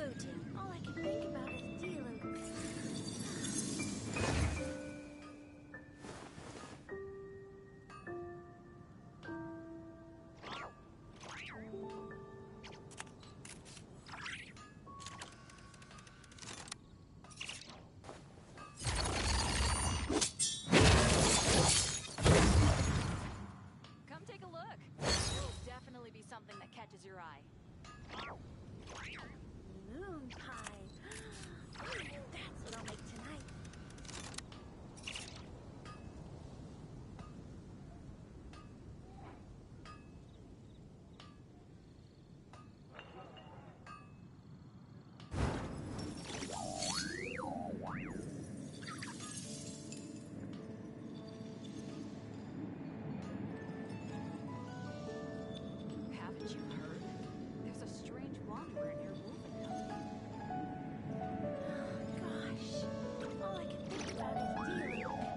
floating. All I can think about is dealing with something that catches your eye. moon pie. That's what I'll make tonight. Haven't you heard? There's a strange wanderer near Wolfenham. Gosh, all I can think about is dealing with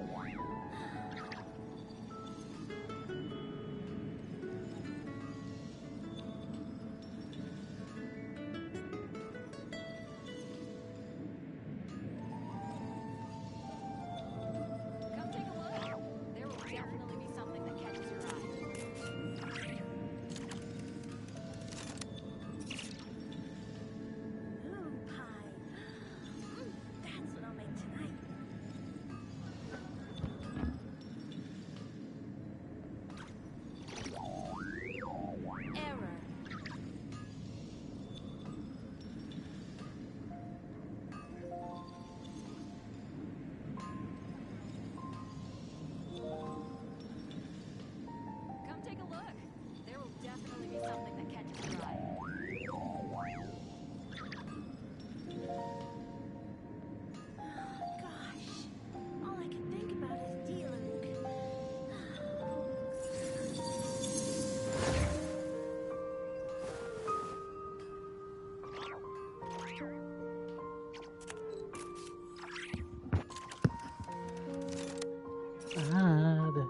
Come take a look. There will definitely be something that catches your eye. moon pie. That's what I'll make tonight. Error. Come take a look. There will definitely be something that catches your eye. Gosh, all I can think about is dealing with Nada.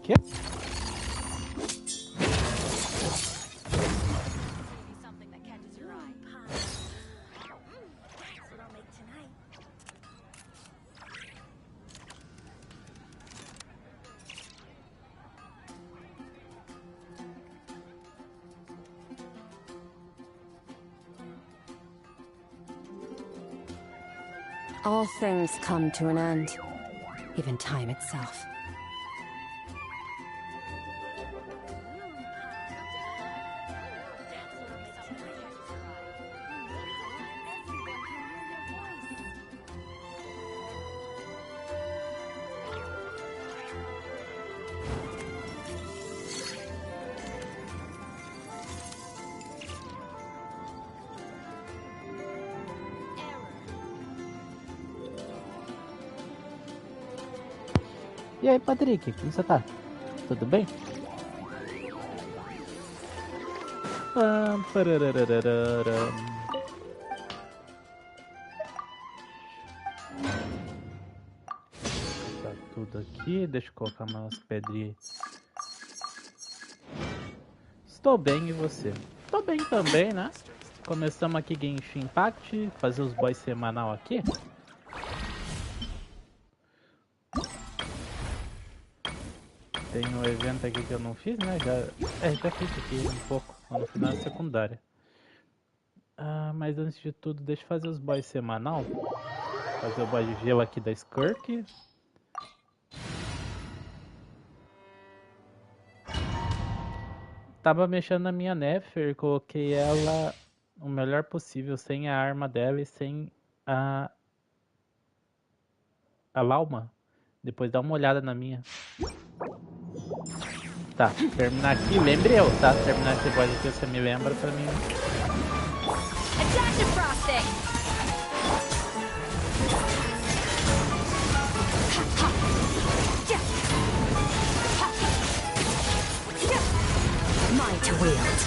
Que? Maybe something that catches your eye. pie. That's what I'll make tonight. All things come to an end, even time itself. E aí, Patrick, como você tá? Tudo bem? Pararararara. Tá tudo aqui, deixa eu colocar umas pedrinhas. Estou bem, e você? Tô bem também, né? Começamos aqui Genshin Impact, fazer os boys semanal aqui. Tem um evento aqui que eu não fiz, né? Já fiz aqui um pouco, lá no final da secundária. Mas antes de tudo, deixa eu fazer os boys semanal. Fazer o boy de gelo aqui da Skirk. Tava mexendo na minha Nefer, coloquei ela o melhor possível, sem a arma dela e sem a Lauma. Depois dá uma olhada na minha. Tá, terminar aqui, lembre eu, tá? Terminar esse boss aqui, você me lembra pra mim. Attack the frosting! Mine to wield.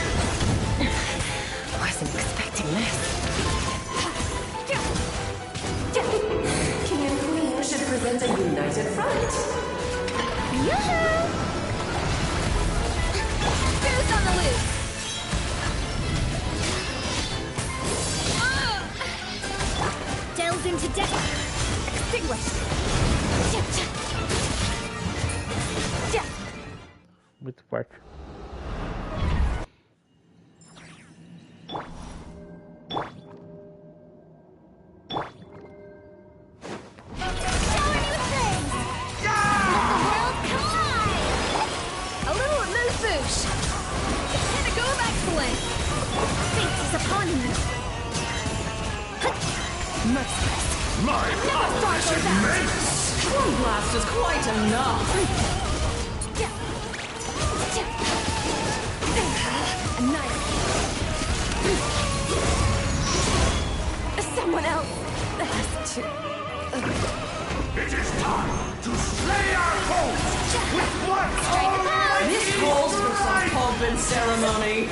Wasn't expecting this. King and Queen should present a united front. Boost on the loose! Fate is upon you. Merciless. My power is immense! One blast is quite enough. Someone else has to. It is time to slay our foes with one almighty This calls for some pomp and ceremony.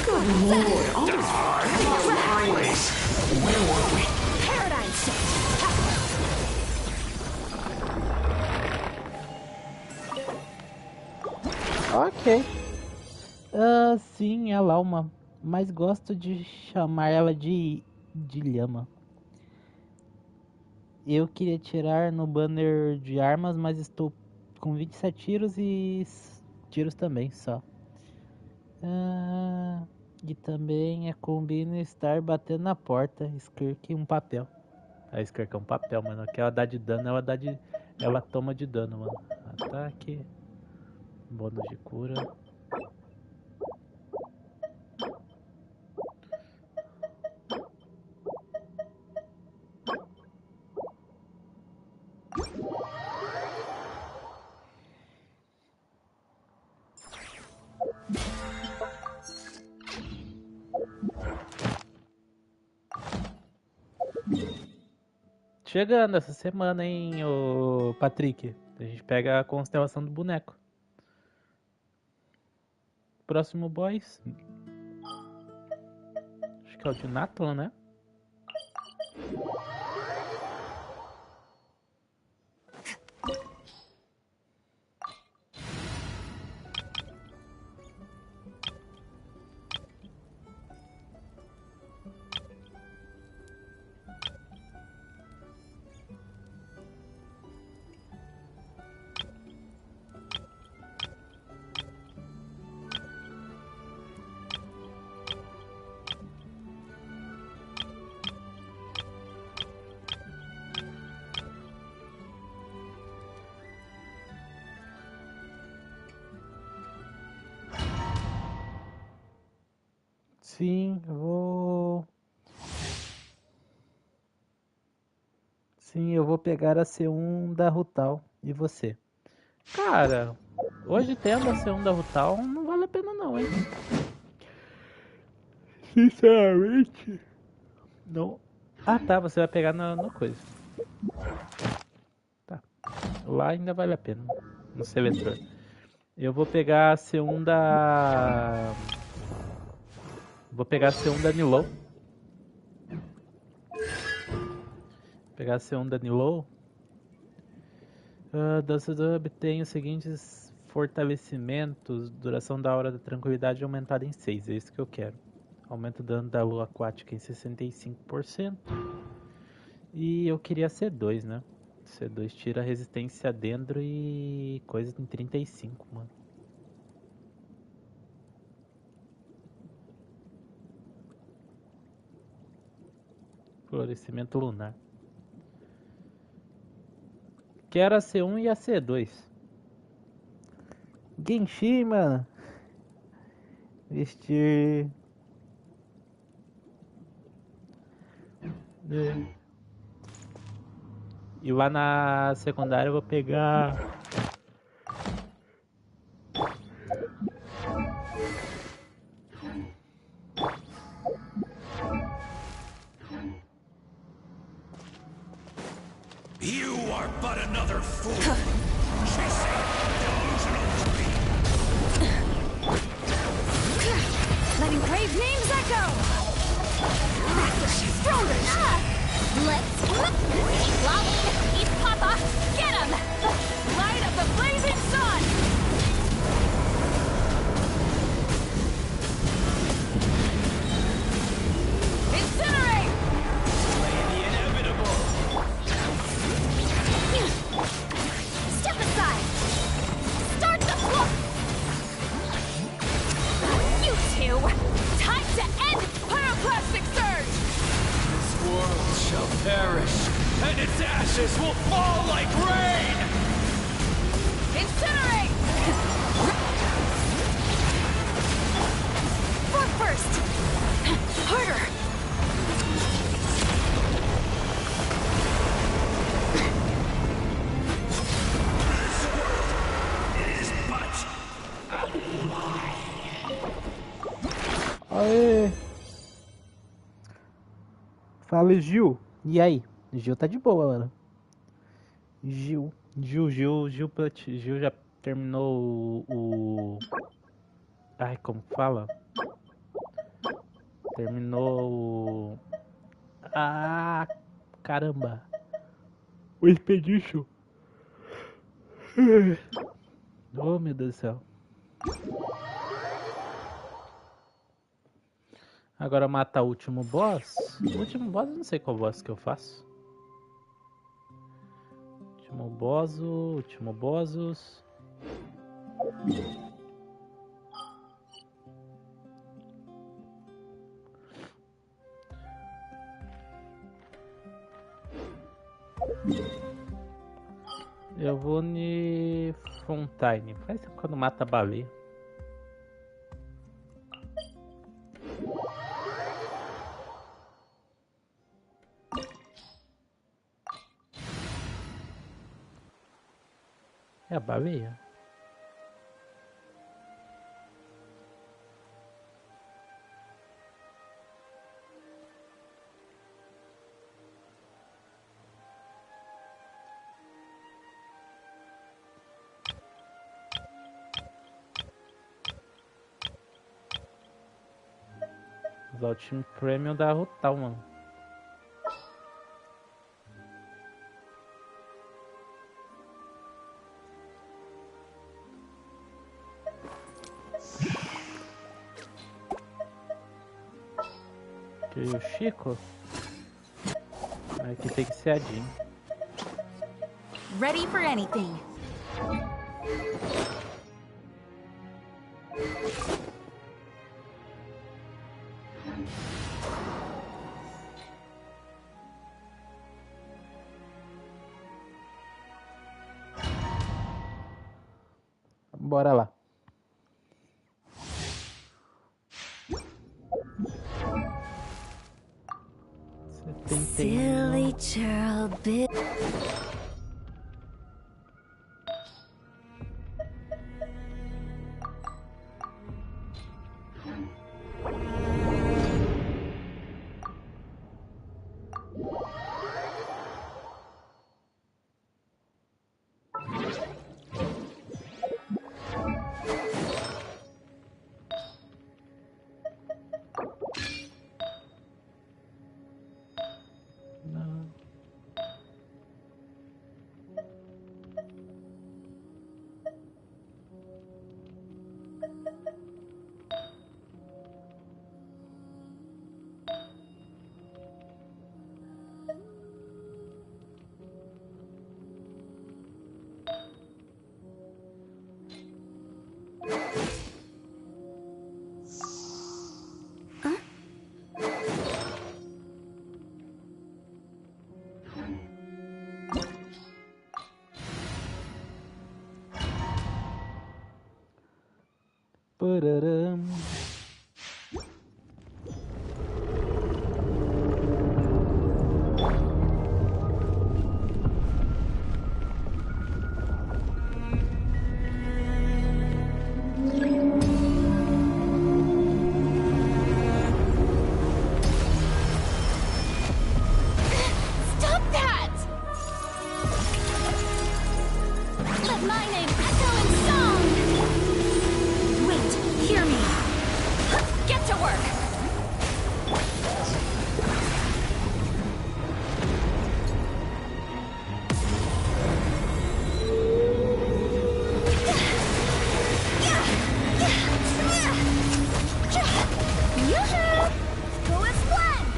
Good lord, Where were we? Paradigm shift. Ok. Sim, ela é uma. Mas gosto de chamar ela de lhama. Eu queria tirar no banner de armas, mas estou com 27 tiros e tiros também, só. E também combina estar batendo na porta, Skirk um papel. A Skirk é um papel, mano. Que ela dá de dano, ela toma de dano, mano. Ataque. Bônus de cura. Chegando essa semana, hein, ô Patrick. A gente pega a constelação do boneco. Próximo boss. Acho que é o de Nathan, né? Sim, eu vou pegar a C1 da Rutal. E você? Cara, hoje tendo a C1 da Rutal não vale a pena não, hein? Sinceramente. Não. Ah tá, você vai pegar na coisa. Tá. Lá ainda vale a pena. No seletor. Eu vou pegar a C1 da... Vou pegar a C1 da Nilou. Pegar a C1 da Nilou. Dançador obtém os seguintes fortalecimentos. Duração da hora da tranquilidade aumentada em 6. É isso que eu quero. Aumenta o dano da lua aquática em 65%. E eu queria C2, né? C2 tira resistência dentro e coisa em 35, mano. Florescimento lunar. Quero a C1 e a C2. Genshin, mano. Vestir. E lá na secundária eu vou pegar... You are but another fool, chasing delusional dreams. Letting brave names echo. Stronger now. Let's eat lava, eat papa, get him! Light of the blazing sun! Incinerate! Slay the inevitable. Fala, Gil. E aí? Gil tá de boa, mano. Gil já terminou Ai, como fala? Terminou o... Ah, caramba. O Expedition. Oh, meu Deus do céu. Agora mata o último boss. O último boss eu não sei qual boss que eu faço. Último bossos. Eu vou ne Fontaine. Faz tempo quando mata a baleia. É a baleia? Usar o time premium da Rutal, mano. Que o Chico? Aqui tem que ser a Jean. Ready for anything. Bora lá. Silly churl bit. Pararam. Stop that! Let my name echo in song! Wait, hear me. Get to work! Yoo-hoo! Go as planned!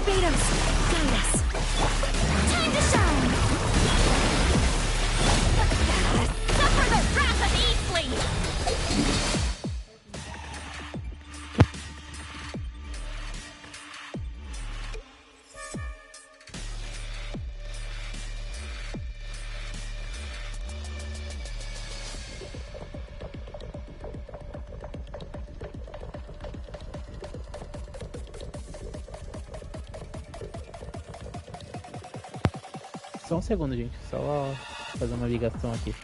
Barbados, guide us. Time to shine! Suffer the wrath of Eastleigh! Só um segundo, gente. Só fazer uma ligação aqui.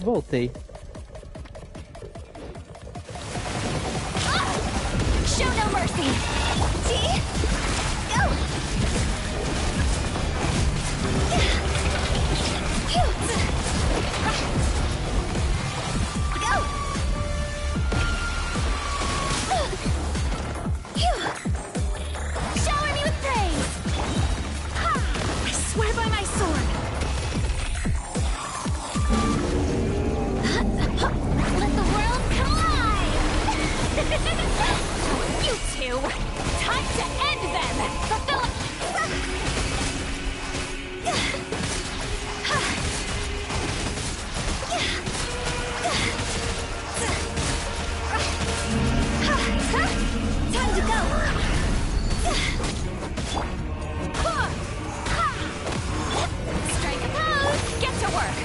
Voltei. Show no mercy! See? Go! Shower me with praise! I swear by my sword! Let the world collide! You two! Time to end them! Fulfill... Time to go! Strike a pose! Get to work!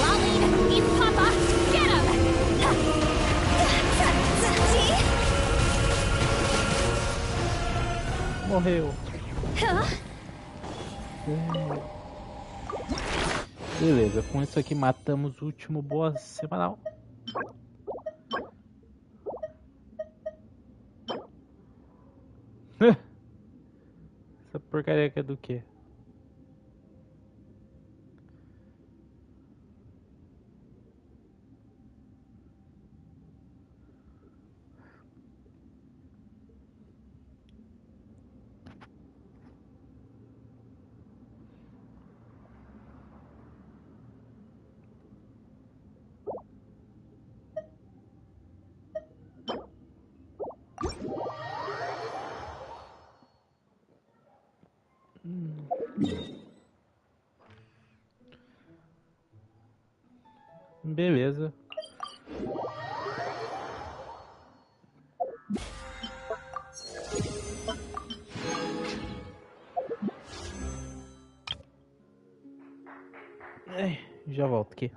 Lolly, eat Papa! Get him! Morreu. Huh? Beleza, com isso aqui matamos o último boss semanal. Essa porcaria aqui é do quê? Beleza. Já volto aqui.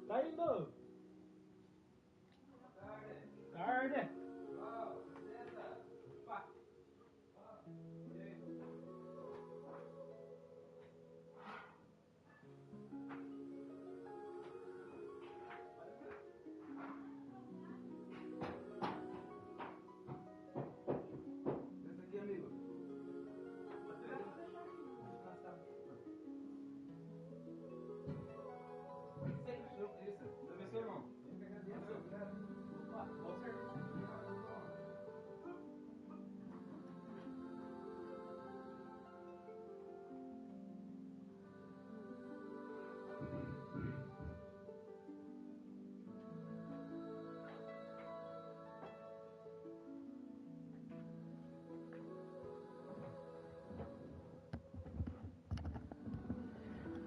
Tá indo. Tarde.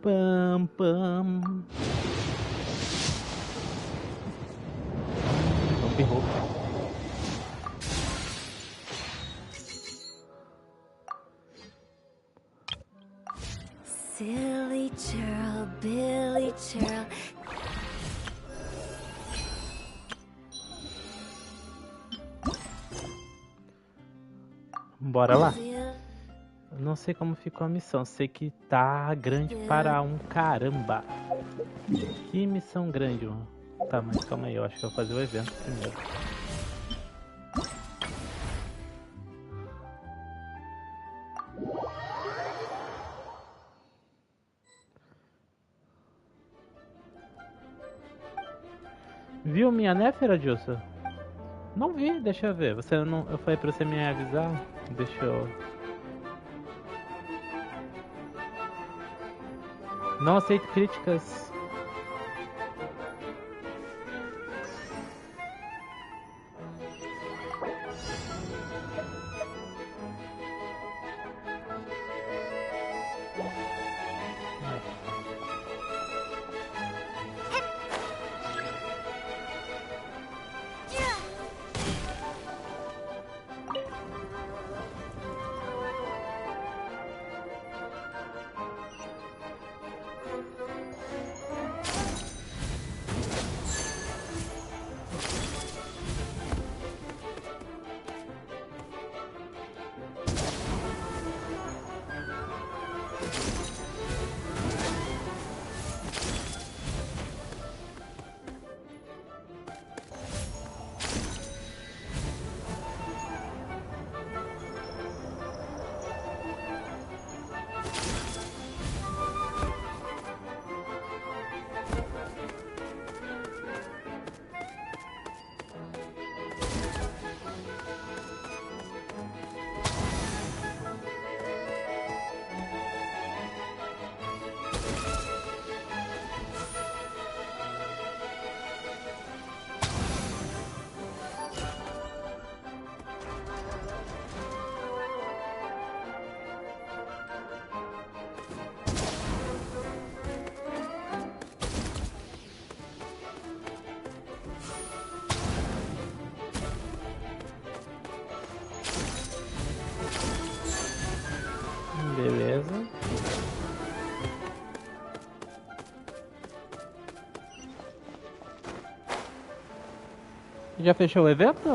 Pam, pam. Não pirrou. Silly churl, Billy churl. Bora lá. Não sei como ficou a missão. Sei que tá grande para um caramba. Que missão grande, mano. Tá, mas calma aí. Eu acho que eu vou fazer o evento primeiro. Viu minha Nefer, Adilson? Não vi, deixa eu ver. Você não, eu falei pra você me avisar. Deixa eu... Não aceito críticas. Beleza. Já fechou o evento?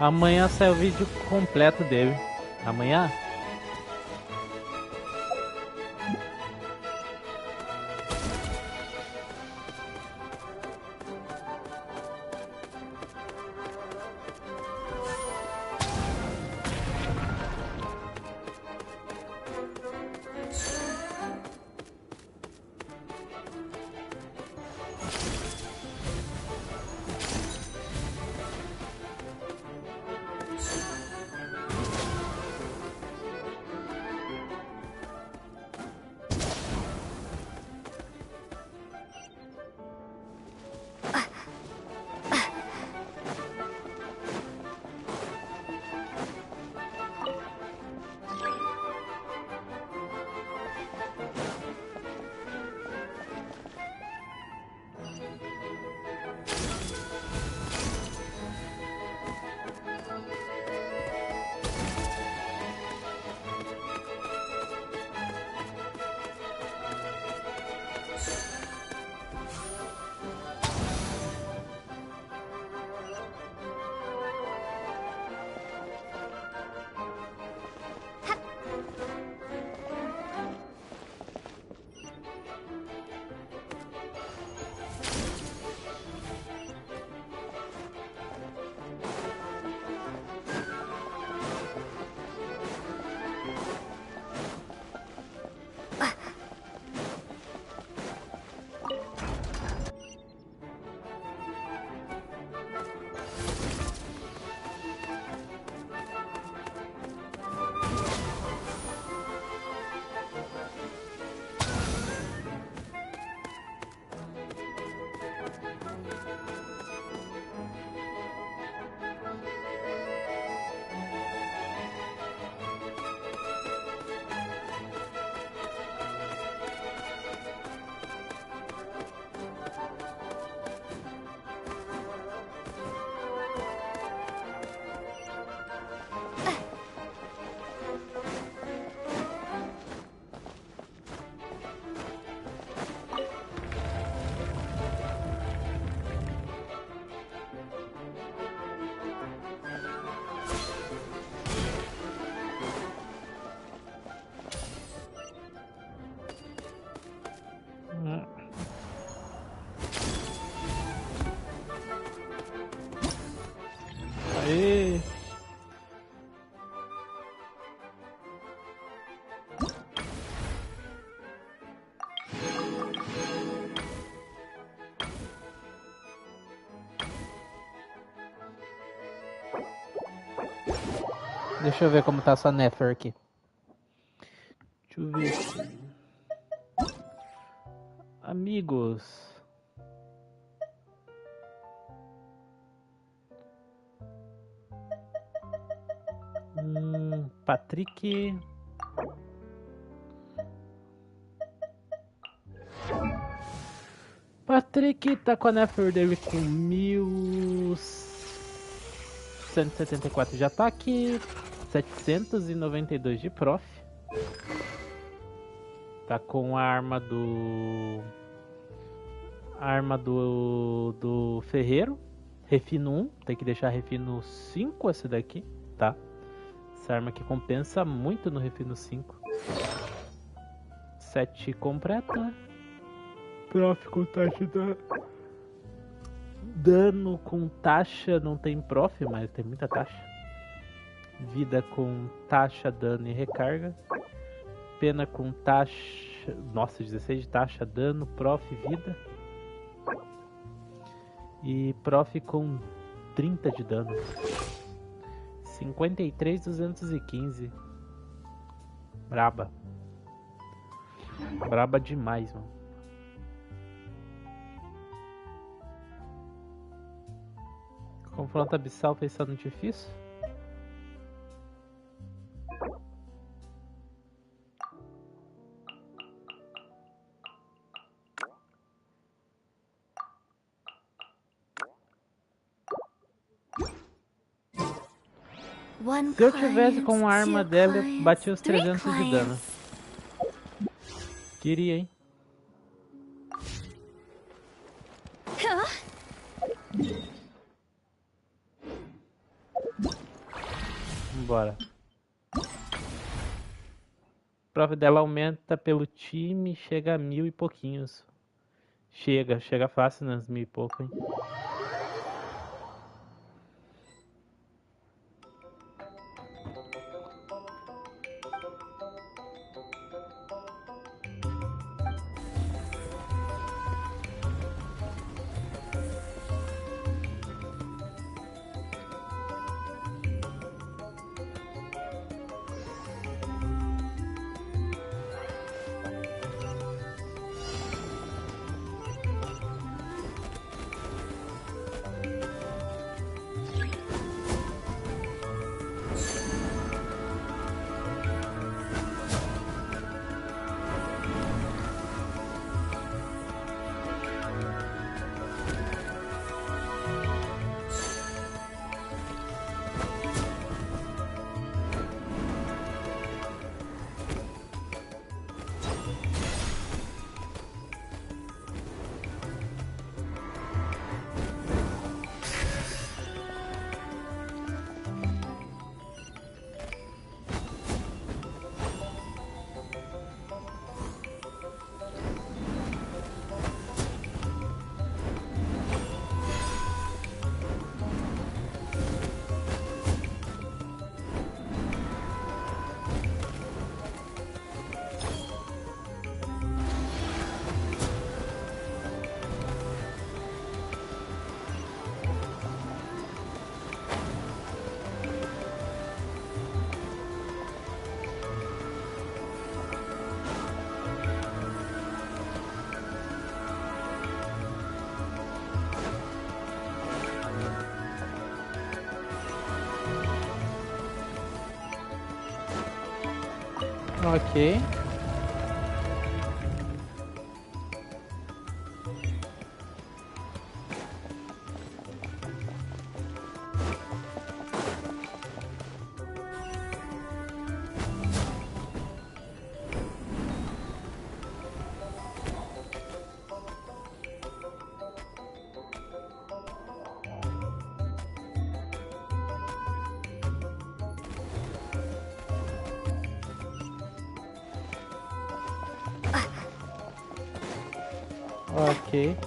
Amanhã sai o vídeo completo dele. Amanhã? Deixa eu ver como tá essa Nefer aqui. Deixa eu ver aqui. Amigos. Patrick. Patrick tá com a Nefer dele com 1174 de ataque, 792 de prof. Tá com a arma do... do ferreiro. Refino 1, tem que deixar refino 5 essa daqui, tá? Essa arma aqui compensa muito no refino 5. 7 completa. Prof com taxa da... Dano com taxa não tem prof, mas tem muita taxa. Vida com taxa, dano e recarga. Pena com taxa... Nossa, 16 de taxa, dano, prof, vida. E prof com 30 de dano. 53,215. Braba. Braba demais, mano. Confronto abissal pensando difícil. Se eu tivesse com a arma dela, eu batia os 300 de dano. Queria, hein? Vambora. A prova dela aumenta pelo time, chega a 1000 e pouquinhos. Chega fácil nas 1000 e pouco, hein? Ok. Ok.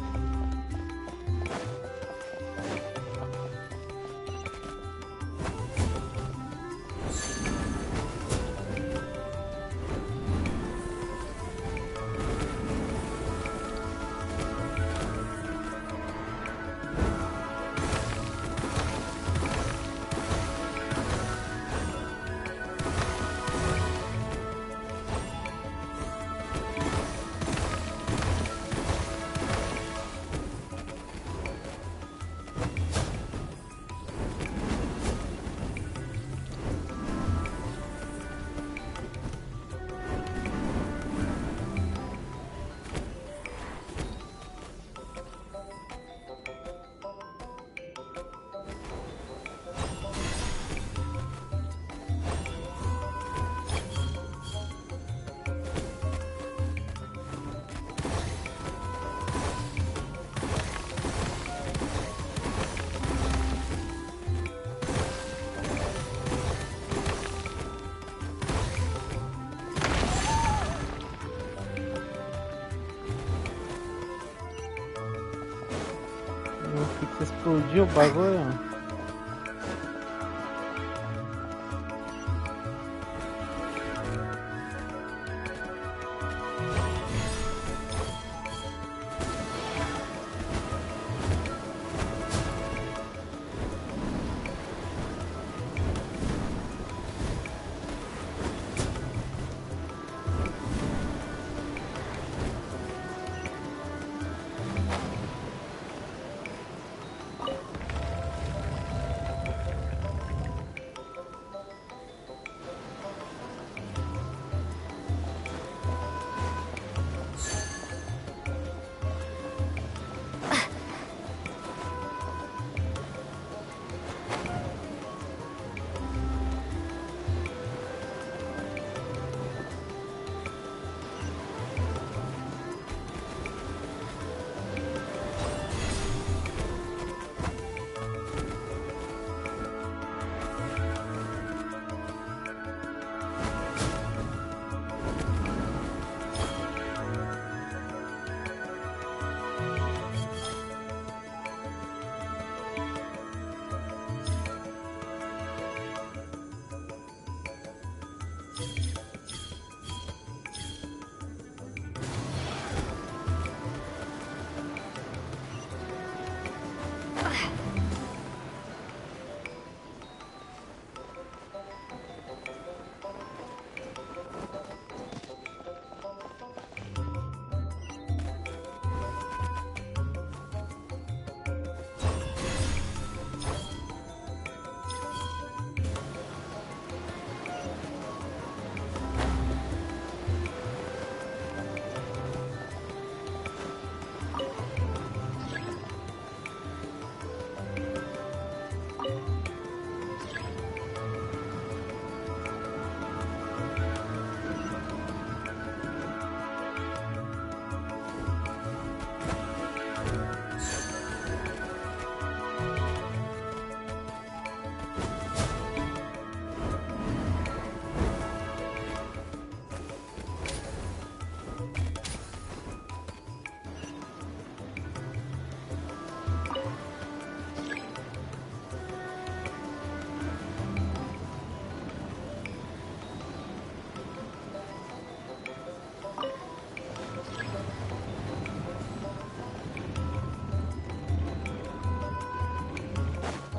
Explodiu o bagulho.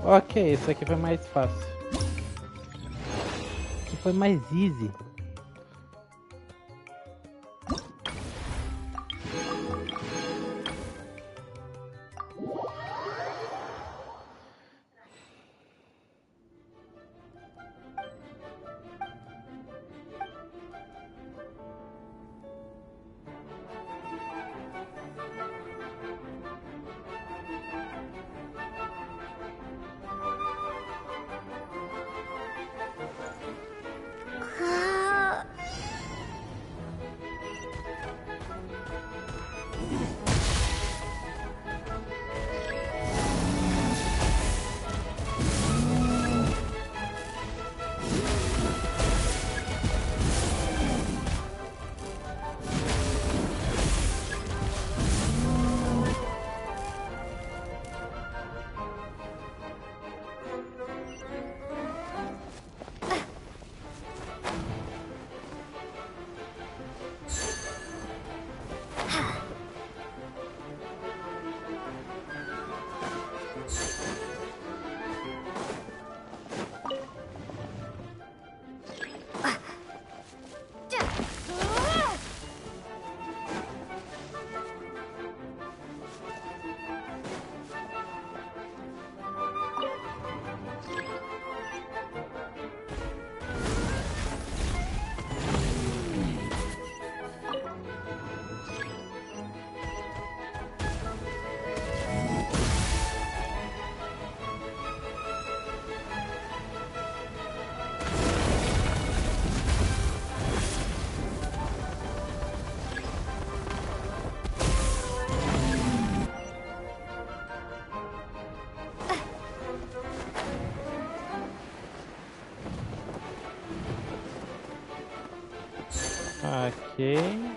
Ok, isso aqui foi mais fácil. Aqui foi mais easy. Ok.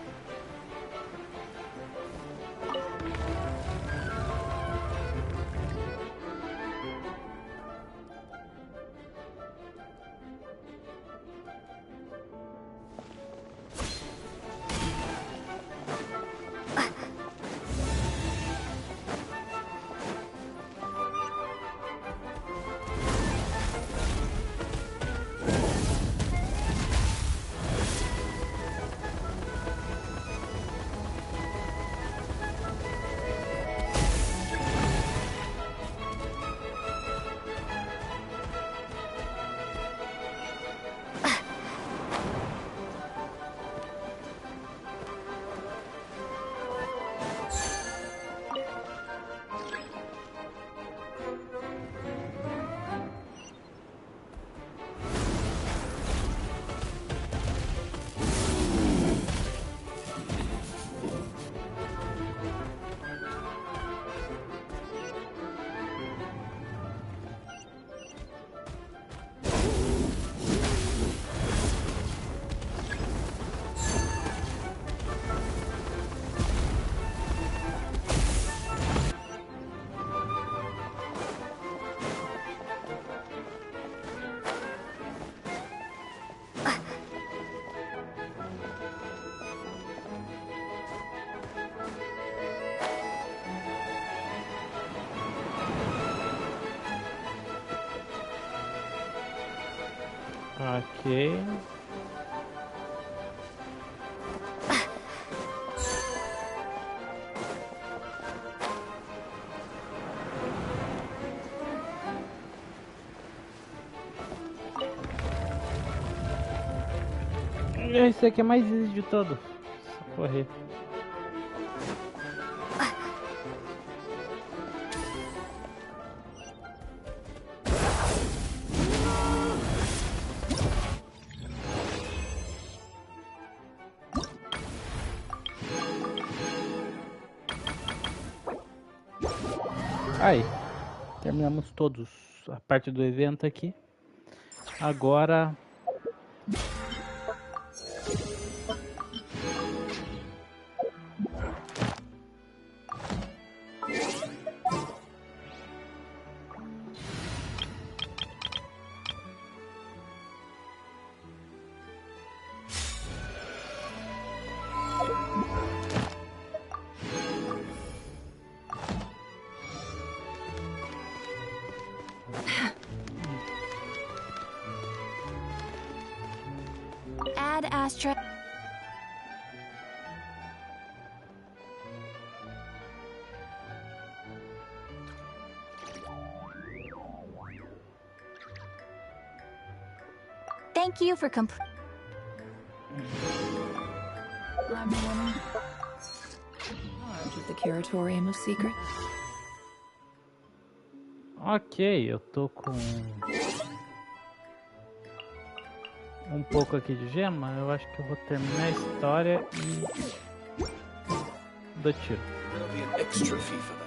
Ok. Esse aqui é mais easy de todos. Só correr. Aí, terminamos todos a parte do evento aqui. Agora Ad Astra. Thank you for I'm the woman. Charge of the Curatorium of Secrets. ok, eu tô com um pouco aqui de gema. Eu acho que eu vou terminar a história e dou tiro. There'll be an extra fee for that.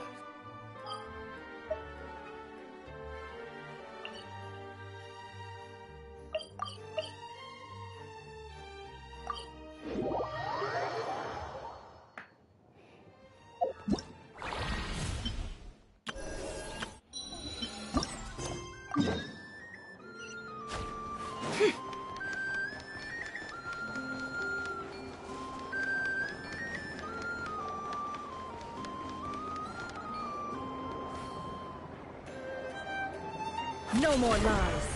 No more lies.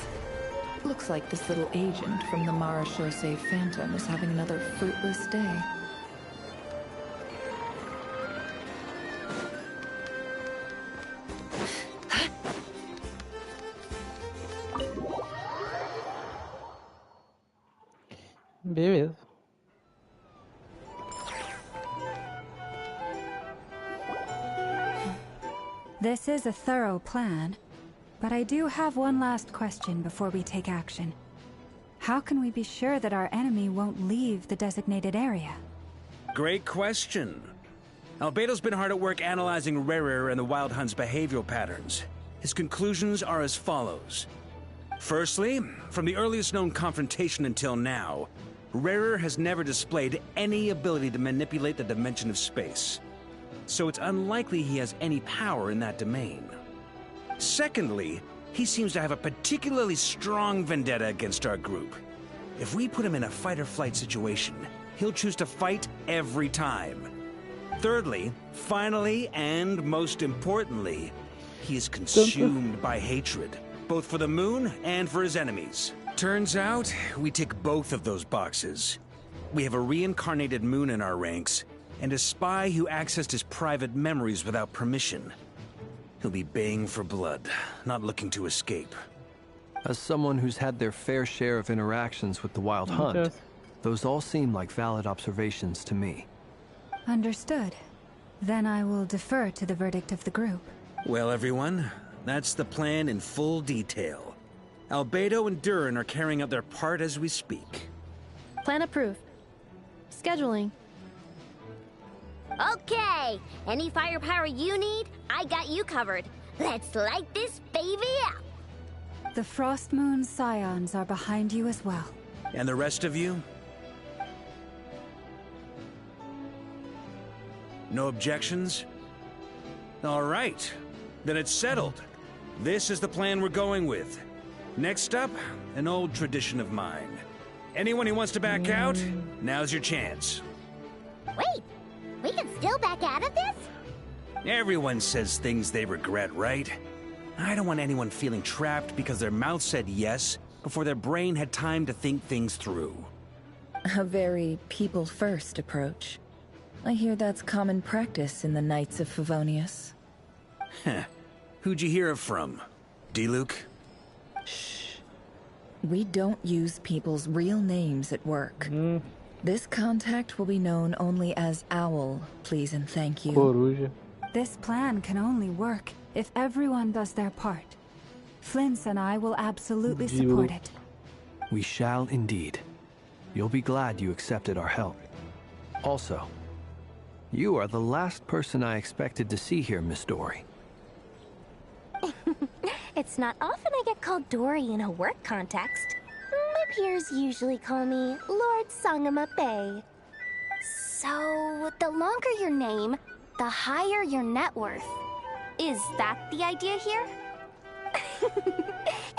Looks like this little agent from the Marechaussee Phantom is having another fruitless day. Beleza. This is a thorough plan, but I do have one last question before we take action. How can we be sure that our enemy won't leave the designated area? Great question. Albedo's been hard at work analyzing Rerir and the Wild Hunt's behavioral patterns. His conclusions are as follows. Firstly, from the earliest known confrontation until now, Rerir has never displayed any ability to manipulate the dimension of space. So it's unlikely he has any power in that domain. Secondly, he seems to have a particularly strong vendetta against our group. If we put him in a fight-or-flight situation, he'll choose to fight every time. Thirdly, finally, and most importantly, he is consumed by hatred, both for the moon and for his enemies. Turns out, we tick both of those boxes. We have a reincarnated moon in our ranks, and a spy who accessed his private memories without permission. He'll be baying for blood, not looking to escape. As someone who's had their fair share of interactions with the Wild Hunt, those all seem like valid observations to me. Understood. Then I will defer to the verdict of the group. Well, everyone, that's the plan in full detail. Albedo and Durin are carrying out their part as we speak. Plan approved. Scheduling. Okay, any firepower you need, I got you covered. Let's light this baby up. The Frost Moon Scions are behind you as well. And the rest of you? No objections? All right, then it's settled. This is the plan we're going with. Next up, an old tradition of mine. Anyone who wants to back out, now's your chance. Wait, we can still back out of this? Everyone says things they regret, right? I don't want anyone feeling trapped because their mouth said yes, before their brain had time to think things through. A very people-first approach. I hear that's common practice in the Knights of Favonius. Heh. Who'd you hear it from? D-Luke? Shh. We don't use people's real names at work. This contact will be known only as Owl, please and thank you. Coruja. This plan can only work if everyone does their part. Flint's and I will absolutely support it. We shall indeed. You'll be glad you accepted our help. Also, you are the last person I expected to see here, Miss Dory. It's not often I get called Dory in a work context. My peers usually call me Lord Sangama Bay. So, the longer your name, the higher your net worth. Is that the idea here?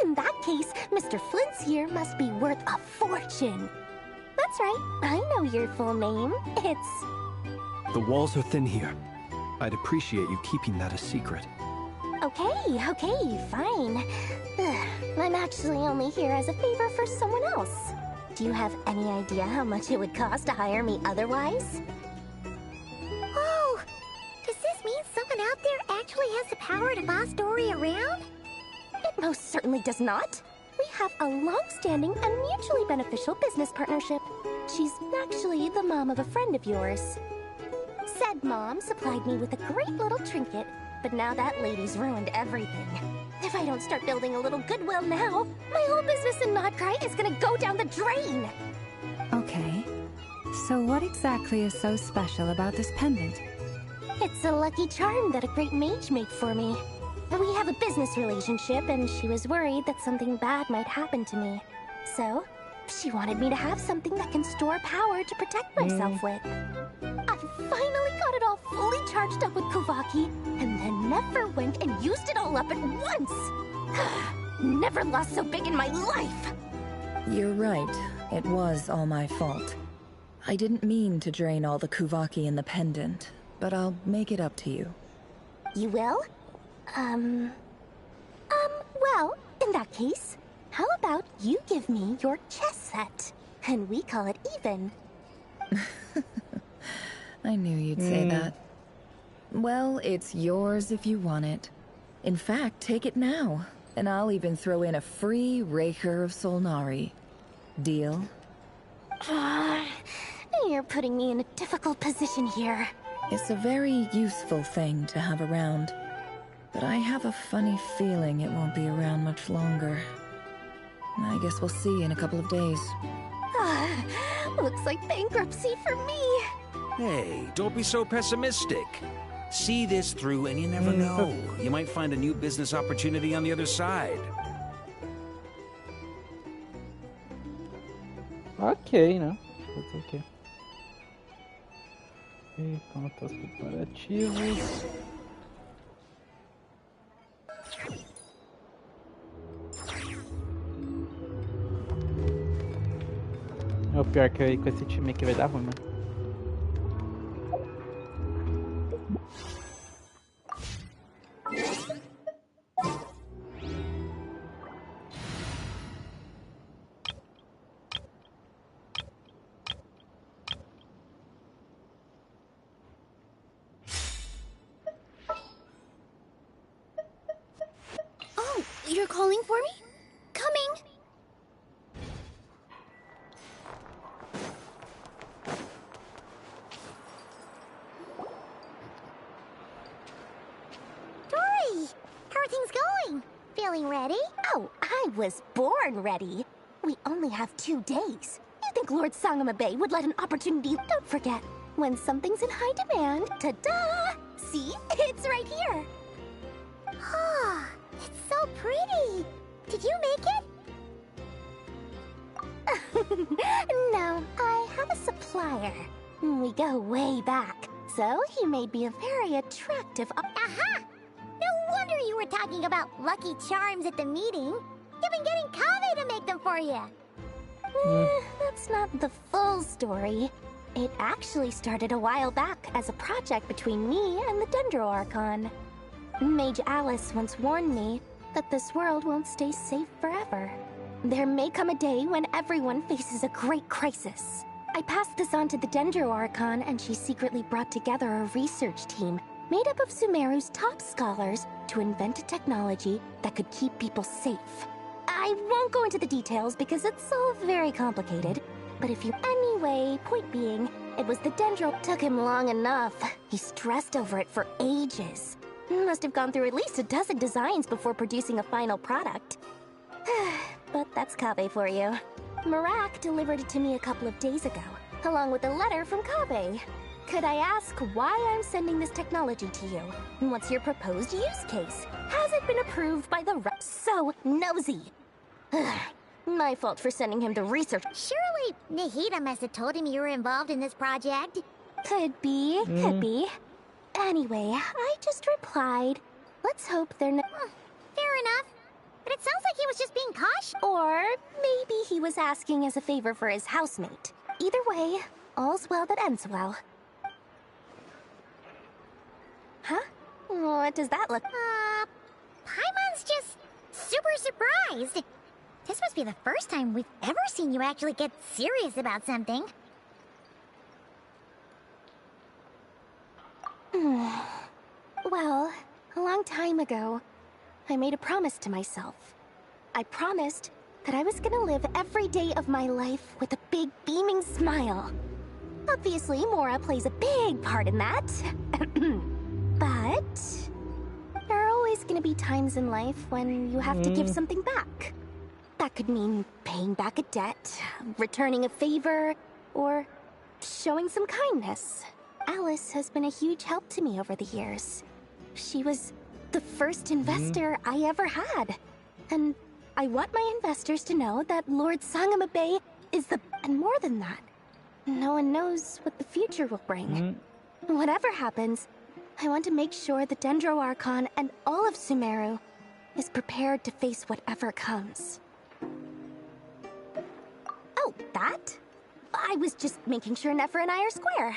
In that case, Mr. Flint's here must be worth a fortune. That's right, I know your full name. It's... The walls are thin here. I'd appreciate you keeping that a secret. Okay, fine. I'm actually only here as a favor for someone else. Do you have any idea how much it would cost to hire me otherwise? Oh! Does this mean someone out there actually has the power to boss Dory around? It most certainly does not. We have a long-standing and mutually beneficial business partnership. She's actually the mom of a friend of yours. Said mom supplied me with a great little trinket, but now that lady's ruined everything. If I don't start building a little goodwill now, my whole business in Nodcry is gonna go down the drain! Okay. So what exactly is so special about this pendant? It's a lucky charm that a great mage made for me. We have a business relationship, and she was worried that something bad might happen to me. So, she wanted me to have something that can store power to protect myself with. I finally got it all fully charged up with Kovaki, and then Nefer went and used it all up at once! Never lost so big in my life! You're right. It was all my fault. I didn't mean to drain all the Kuvaki in the pendant, but I'll make it up to you. You will? Well, in that case, how about you give me your chess set, and we call it even? I knew you'd say that. Well, it's yours if you want it. In fact, take it now, and I'll even throw in a free Raker of Solnari. Deal? You're putting me in a difficult position here. It's a very useful thing to have around, but I have a funny feeling it won't be around much longer. I guess we'll see in a couple of days. Looks like bankruptcy for me. Hey, don't be so pessimistic. See this through and you never know. You might find a new business opportunity on the other side. Ok, né? Fazer o quê? E contas preparativos. É o pior que aí com esse time aqui vai dar ruim, mano. Oh, you're calling for me? Coming! Dory! How are things going? Feeling ready? Oh, I was born ready. We only have 2 days. You think Lord Sangama Bay would let an opportunity? Don't forget, when something's in high demand, ta-da! See? It's right here. Ah, it's so pretty. Did you make it? No, I have a supplier. We go way back, so he made me a very attractive Aha! No wonder you were talking about lucky charms at the meeting. You've been getting Kaveh to make them for you. That's not the full story. It actually started a while back as a project between me and the Dendro Archon. Mage Alice once warned me that this world won't stay safe forever. There may come a day when everyone faces a great crisis. I passed this on to the Dendro Archon, and she secretly brought together a research team made up of Sumeru's top scholars to invent a technology that could keep people safe. I won't go into the details because it's all very complicated, but if you... Anyway, point being, it was the Dendro. Took him long enough. He stressed over it for ages. Must have gone through at least a dozen designs before producing a final product. But that's Kaveh for you. Marak delivered it to me a couple of days ago, along with a letter from Kaveh. Could I ask why I'm sending this technology to you? And what's your proposed use case? Has it been approved by the rep? So nosy. My fault for sending him the research. Surely Nahida must have told him you were involved in this project. Could be, could be. Anyway, I just replied, let's hope they're not... Fair enough. But it sounds like he was just being cautious. Or maybe he was asking as a favor for his housemate. Either way, all's well that ends well. Huh? What does that look? Paimon's just super surprised. This must be the first time we've ever seen you actually get serious about something. Well, a long time ago, I made a promise to myself. I promised that I was gonna live every day of my life with a big beaming smile. Obviously, Mora plays a big part in that. But there are always gonna be times in life when you have to give something back. That could mean paying back a debt, returning a favor, or showing some kindness. Alice has been a huge help to me over the years. She was the first investor I ever had. And I want my investors to know that Lord Sangama Bay is the... And more than that, no one knows what the future will bring. Whatever happens, I want to make sure the Dendro Archon and all of Sumeru is prepared to face whatever comes. Oh, that? I was just making sure Nefer and I are square.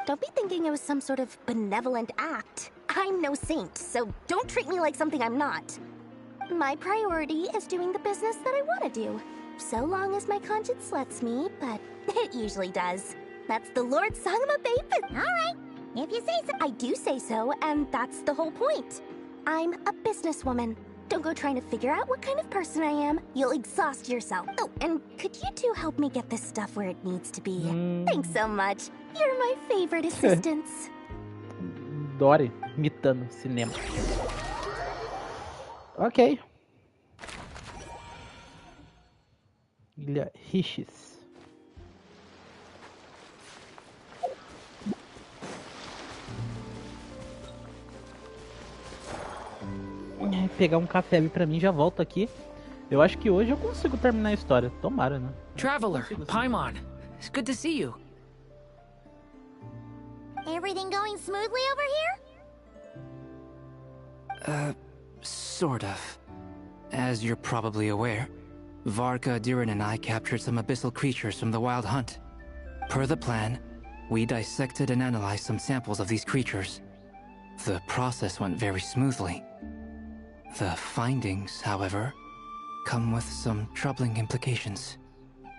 Don't be thinking it was some sort of benevolent act. I'm no saint, so don't treat me like something I'm not. My priority is doing the business that I want to do. So long as my conscience lets me, but it usually does. That's the Lord Sangama Bay. Alright, if you say so. I do say so, and that's the whole point. I'm a businesswoman. Don't go trying to figure out what kind of person I am. You'll exhaust yourself. Oh, and could you two help me get this stuff where it needs to be? Thanks so much. You're my favorite assistants. Dory imitando cinema. Ok. Ilha Riches. Pegar um café ali pra mim, já volto aqui. Eu acho que hoje eu consigo terminar a história. Tomara, né? Traveler, Paimon, it's good to see you. Everything going smoothly over here? Sort of. As you're probably aware, Varka, Diren, and I captured some abyssal creatures from the Wild Hunt. Per the plan, we dissected and analyzed some samples of these creatures. The process went very smoothly. The findings, however, come with some troubling implications.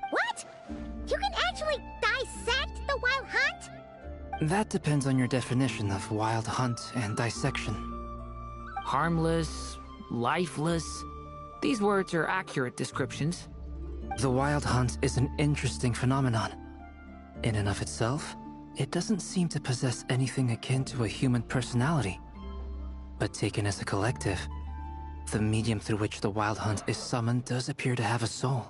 What? You can actually dissect the Wild Hunt? That depends on your definition of Wild Hunt and dissection. Harmless, lifeless. These words are accurate descriptions. The Wild Hunt is an interesting phenomenon. In and of itself, it doesn't seem to possess anything akin to a human personality. But taken as a collective, the medium through which the Wild Hunt is summoned does appear to have a soul.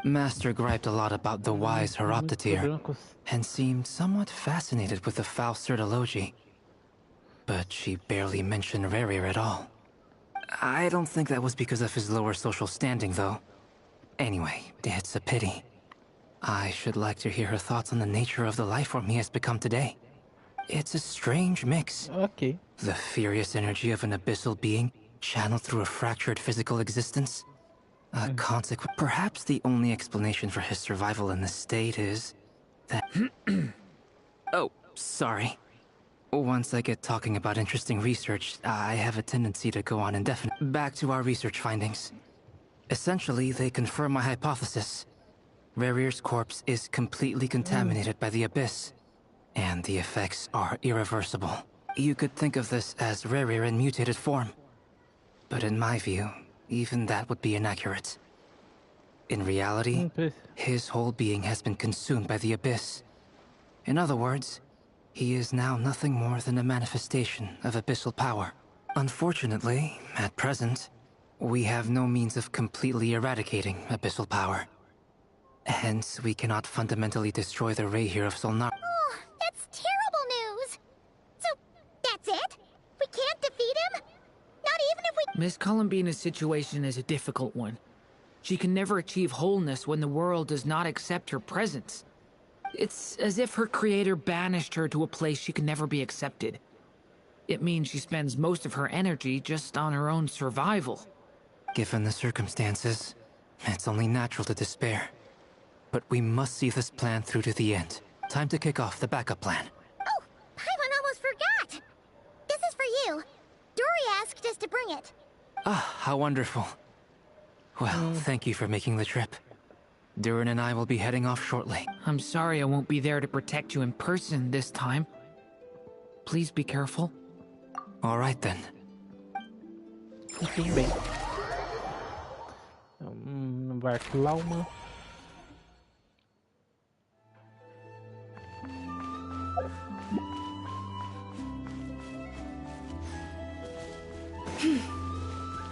Master griped a lot about the wise Horoptetyr, and seemed somewhat fascinated with the foul Certology. But she barely mentioned Rerir at all. I don't think that was because of his lower social standing, though. Anyway, it's a pity. I should like to hear her thoughts on the nature of the life form he has become today. It's a strange mix. Ok. The furious energy of an abyssal being channeled through a fractured physical existence. A consequence. Perhaps the only explanation for his survival in this state is that... Oh, sorry. Once I get talking about interesting research, I have a tendency to go on indefinite. Back to our research findings. Essentially, they confirm my hypothesis. Rerir's corpse is completely contaminated by the Abyss, and the effects are irreversible. You could think of this as Rerir in mutated form. But in my view, even that would be inaccurate. In reality, his whole being has been consumed by the Abyss. In other words, he is now nothing more than a manifestation of abyssal power. Unfortunately, at present, we have no means of completely eradicating abyssal power. Hence, we cannot fundamentally destroy the Rerir of Solnar. Oh, that's terrible news! So, that's it? We can't defeat him? Not even if we— Miss Columbina's situation is a difficult one. She can never achieve wholeness when the world does not accept her presence. It's as if her creator banished her to a place she can never be accepted. It means she spends most of her energy just on her own survival. Given the circumstances, it's only natural to despair. But we must see this plan through to the end. Time to kick off the backup plan. Oh, Paimon almost forgot! This is for you. Dory asked us to bring it. Ah, how wonderful. Well, thank you for making the trip. Durin and I will be heading off shortly. I'm sorry I won't be there to protect you in person this time. Please be careful. All right then. Enfim, bem. Barco Lauma.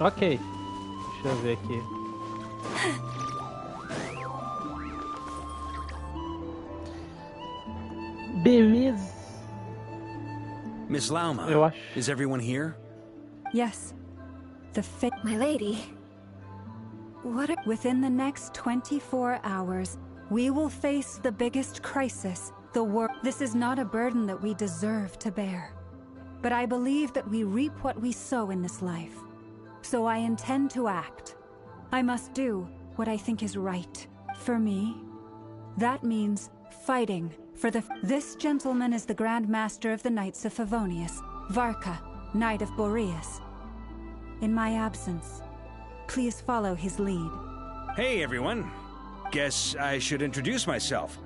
Ok. Deixa eu ver aqui. Beleza. Miss Lauma, Eu acho. is everyone here? Yes. My lady. Within the next 24 hours, we will face the biggest crisis the world. This is not a burden that we deserve to bear. But I believe that we reap what we sow in this life. So I intend to act. I must do what I think is right. For me, that means fighting for the— This gentleman is the Grand Master of the Knights of Favonius, Varka, Knight of Boreas. In my absence, please follow his lead. Hey, everyone. Guess I should introduce myself.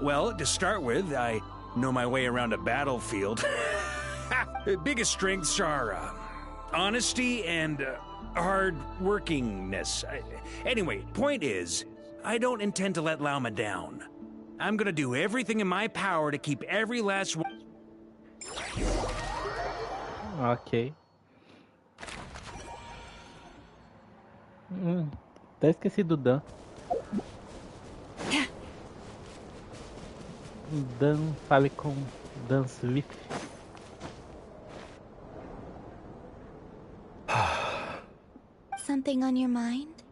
Well, to start with, I know my way around a battlefield. Biggest strengths are honesty and hard-workingness. Anyway, point is, I don't intend to let Lauma down. I'm gonna do everything in my power to keep every last one. Ok. Até esqueci do Dan. Dan, fale com Dan Swift. Something on your mind?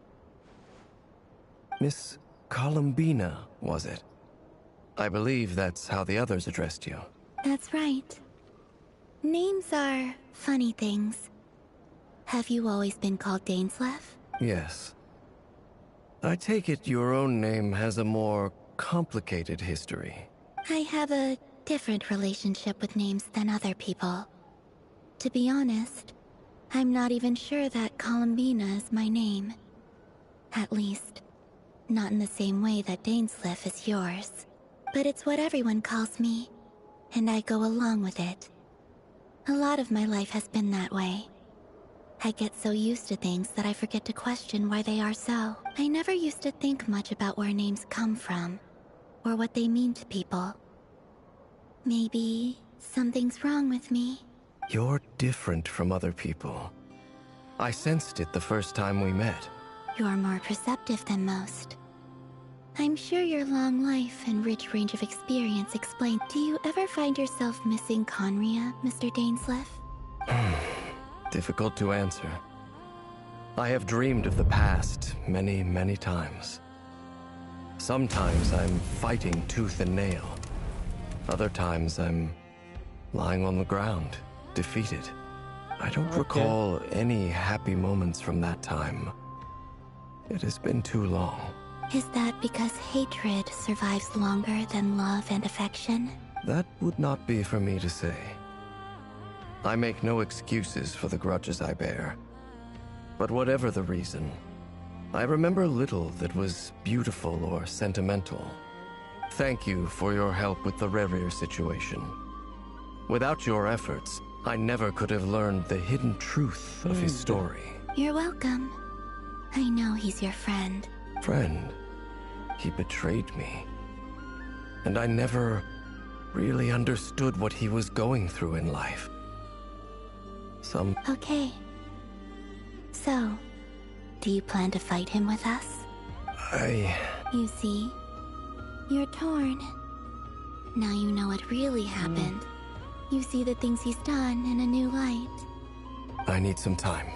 Miss Columbina, was it? I believe that's how the others addressed you. That's right. Names are funny things. Have you always been called Dainsleif? Yes. I take it your own name has a more complicated history. I have a different relationship with names than other people. To be honest, I'm not even sure that Columbina is my name. At least, not in the same way that Dainsleif is yours. But it's what everyone calls me, and I go along with it. A lot of my life has been that way. I get so used to things that I forget to question why they are so. I never used to think much about where names come from, or what they mean to people. Maybe something's wrong with me. You're different from other people. I sensed it the first time we met. You're more perceptive than most. I'm sure your long life and rich range of experience explain. Do you ever find yourself missing Conria, Mr. Dainsleif? Difficult to answer. I have dreamed of the past many, many times. Sometimes I'm fighting tooth and nail. Other times I'm lying on the ground, defeated. I don't recall any happy moments from that time. It has been too long. Is that because hatred survives longer than love and affection? That would not be for me to say. I make no excuses for the grudges I bear. But whatever the reason, I remember little that was beautiful or sentimental. Thank you for your help with the Rerir situation. Without your efforts, I never could have learned the hidden truth of his story. You're welcome. I know he's your friend. Friend? He betrayed me. And I never really understood what he was going through in life. Okay. So, do you plan to fight him with us? You see, you're torn. Now you know what really happened. You see the things he's done in a new light. I need some time.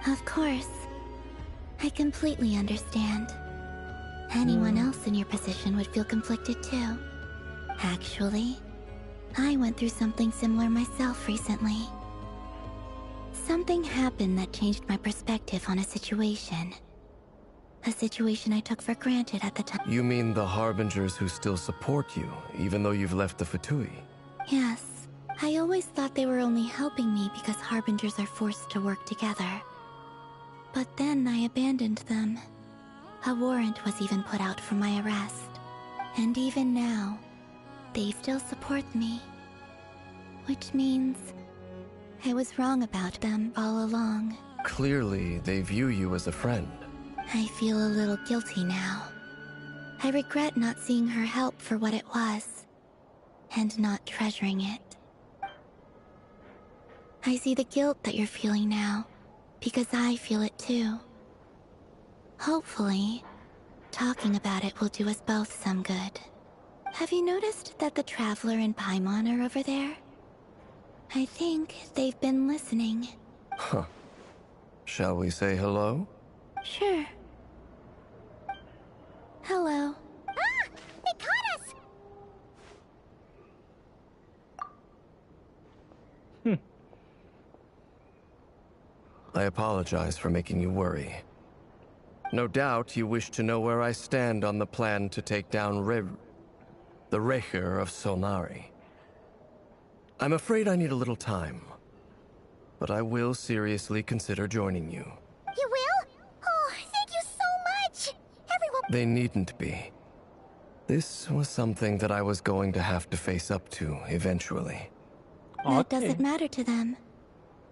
Of course. I completely understand. Anyone else in your position would feel conflicted too. Actually, I went through something similar myself recently. Something happened that changed my perspective on a situation. A situation I took for granted at the time. You mean the Harbingers who still support you, even though you've left the Fatui? Yes. I always thought they were only helping me because Harbingers are forced to work together. But then I abandoned them. A warrant was even put out for my arrest. And even now, they still support me. Which means I was wrong about them all along. Clearly, they view you as a friend. I feel a little guilty now. I regret not seeing her help for what it was, and not treasuring it. I see the guilt that you're feeling now, because I feel it too. Hopefully, talking about it will do us both some good. Have you noticed that the Traveler and Paimon are over there? I think they've been listening. Huh. Shall we say hello? Sure. Hello. Ah! They caught us! I apologize for making you worry. No doubt you wish to know where I stand on the plan to take down the Recher of Solnari. I'm afraid I need a little time, but I will seriously consider joining you. You will? Oh, thank you so much! Everyone— They needn't be. This was something that I was going to have to face up to eventually. That doesn't matter to them.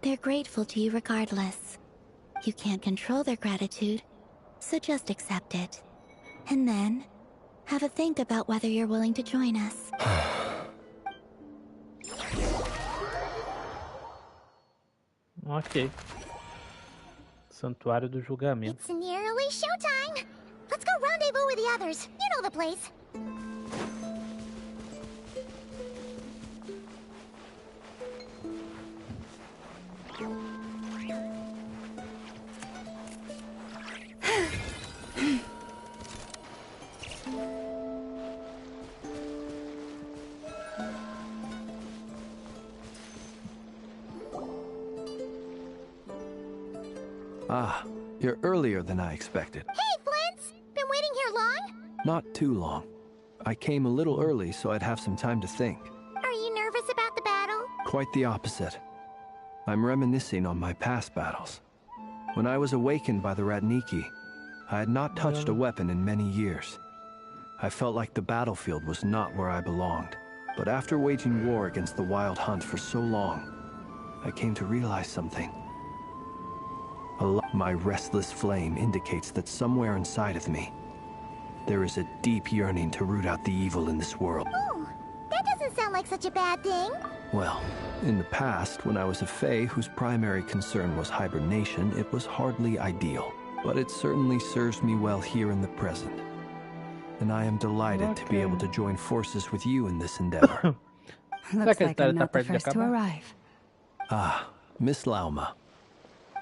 They're grateful to you regardless. You can't control their gratitude, so just accept it. And then, have a think about whether you're willing to join us. Ok. Santuário do Julgamento. It's nearly showtime! Let's go rendezvous with the others. You know the place. Ah, you're earlier than I expected. Hey, Flint's! Been waiting here long? Not too long. I came a little early so I'd have some time to think. Are you nervous about the battle? Quite the opposite. I'm reminiscing on my past battles. When I was awakened by the Radniki, I had not touched a weapon in many years. I felt like the battlefield was not where I belonged. But after waging war against the Wild Hunt for so long, I came to realize something. My restless flame indicates that somewhere inside of me, there is a deep yearning to root out the evil in this world. Oh, that doesn't sound like such a bad thing. Well, in the past, when I was a Fae whose primary concern was hibernation, it was hardly ideal. But it certainly serves me well here in the present. And I am delighted to be able to join forces with you in this endeavor. Looks like I'm not the first to arrive. Ah, Miss Lauma.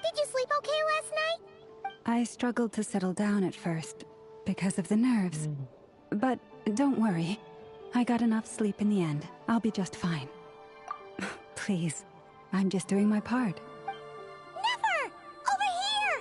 Did you sleep okay last night? I struggled to settle down at first, because of the nerves. But don't worry. I got enough sleep in the end. I'll be just fine. Please, I'm just doing my part. Nefer! Over here!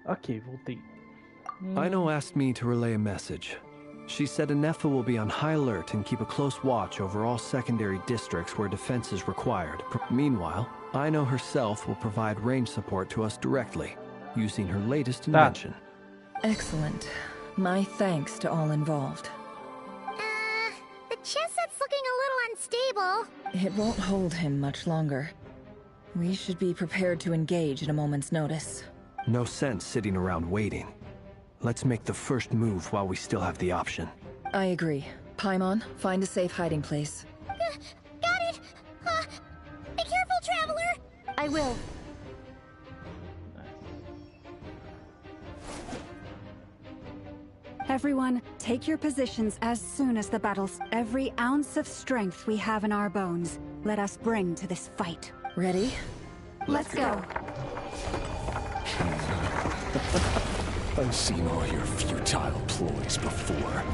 Ok, voltei. Ino asked me to relay a message. She said Nefer will be on high alert and keep a close watch over all secondary districts where defense is required. Meanwhile, Ino herself will provide range support to us directly, using her latest invention. Excellent. My thanks to all involved. The chess set's looking a little unstable. It won't hold him much longer. We should be prepared to engage at a moment's notice. No sense sitting around waiting. Let's make the first move while we still have the option. I agree. Paimon, find a safe hiding place. Got it! Be careful, Traveler! I will. Everyone, take your positions as soon as the battle's... Every ounce of strength we have in our bones, let us bring to this fight. Ready? Let's go. I've seen all your futile ploys before.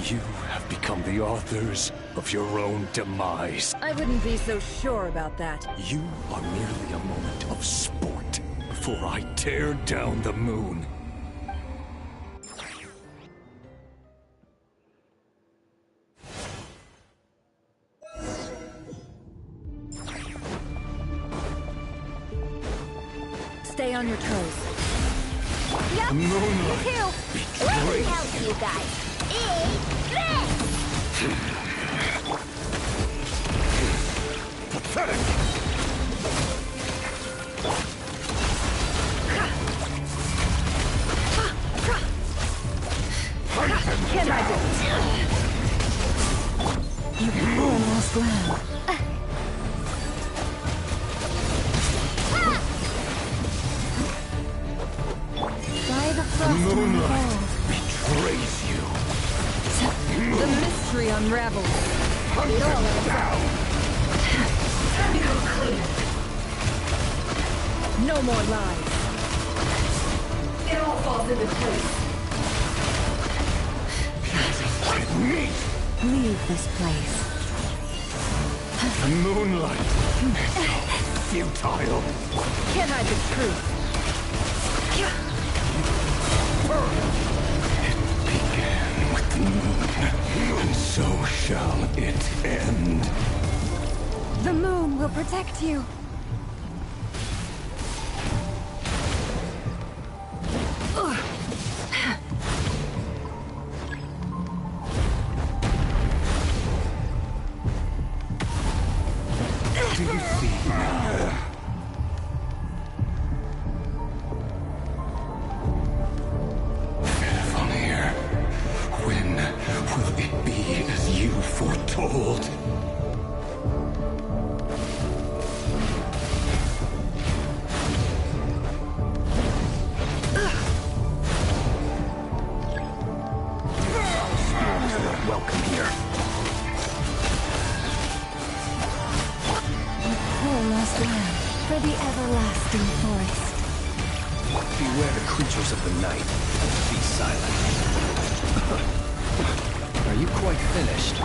You have become the authors of your own demise. I wouldn't be so sure about that. You are merely a moment of sport before I tear down the moon. Stay on your toes. Yup, me Moonlight too. Let me help you guys. Eat this! Pathetic! Can I do it? You almost lamb. By the frost Moonlight betrays you. The mystery unravels. It all adds up. No more lies. It all falls into place. Leave this place. Moonlight. Futile. Can't hide the truth. It began with the moon, and so shall it end. The moon will protect you. Do you see now? From here, when will it be as you foretold? Spirits are not welcome here. Poor lost lamb, for the everlasting forest. Beware the creatures of the night. Be silent. Are you quite finished?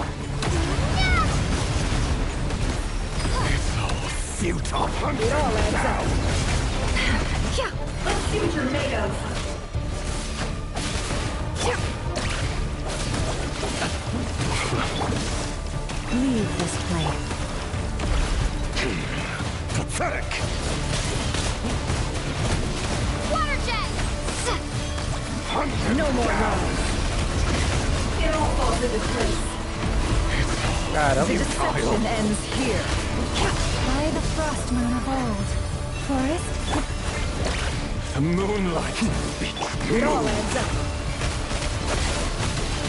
It's all futile. It all adds up. Let's see what you're made of. Leave this place. Pathetic. Water jet! No more lies. It all falls into place. The deception ends here. By the frost moon of old. Forest? The moonlight. It all adds up.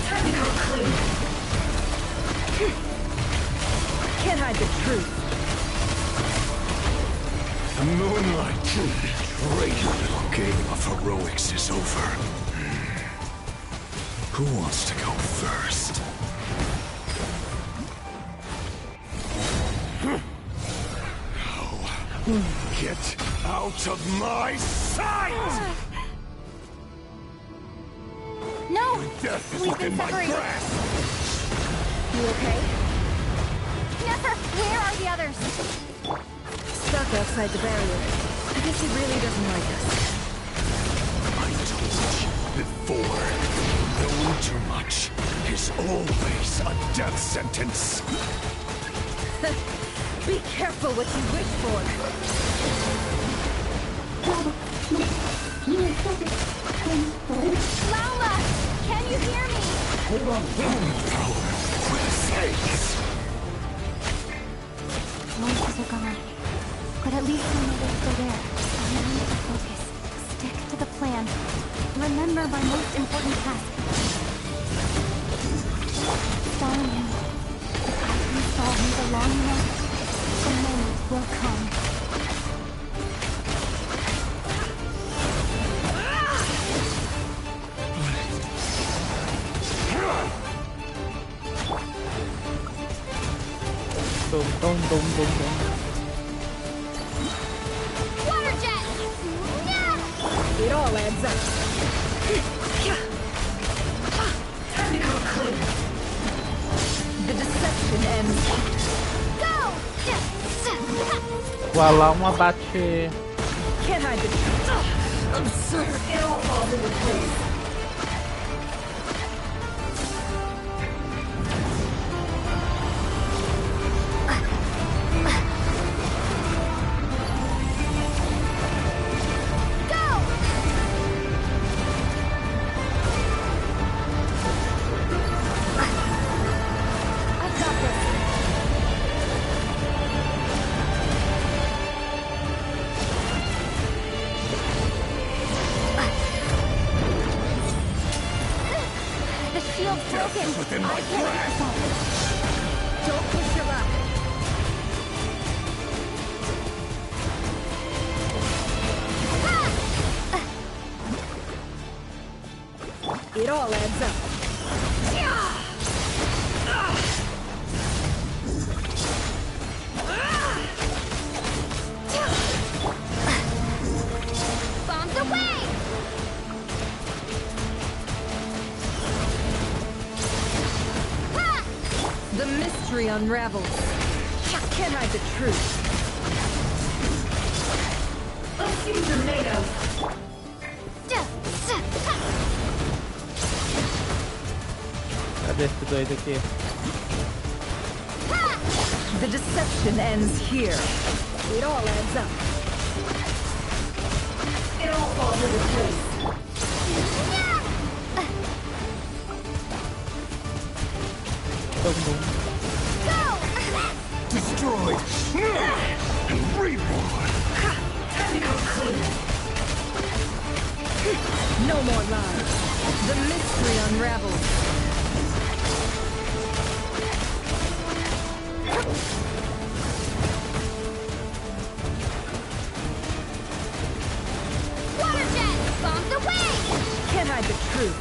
Time to come clean. Can't hide the truth. The moonlight. Betrayed. Your little game of heroics is over. Who wants to go first? Now, get out of my sight! No! Death is We've within been my separated. grasp! You okay? Nefer, where are the others? Stuck outside the barrier. I guess he really doesn't like us. Always a death sentence. Be careful what you wish for. Laula! Can you hear me? Power for the saints. Voices are gone, but at least I know they're still there. Remember to focus. Stick to the plan. Remember my most important task. Follow him. If I can follow him for long enough, the moment will come. Water jet! It all adds up. Technical clear. The deception ends. Go! Voar uma bate. Can't hide the absurd. It all falls into place. Within my grasp. Don't push your luck. It all adds up. Bombs away! The mystery unravels. Can't hide the truth. Let's see what you're made of. Cadê esse doido aqui? The deception ends here. It all adds up. It all falls into place. Todo mundo. Destroyed and reborn. Technical clear. No more lies. The mystery unravels. Water jet! Bombs away! Can't hide the truth.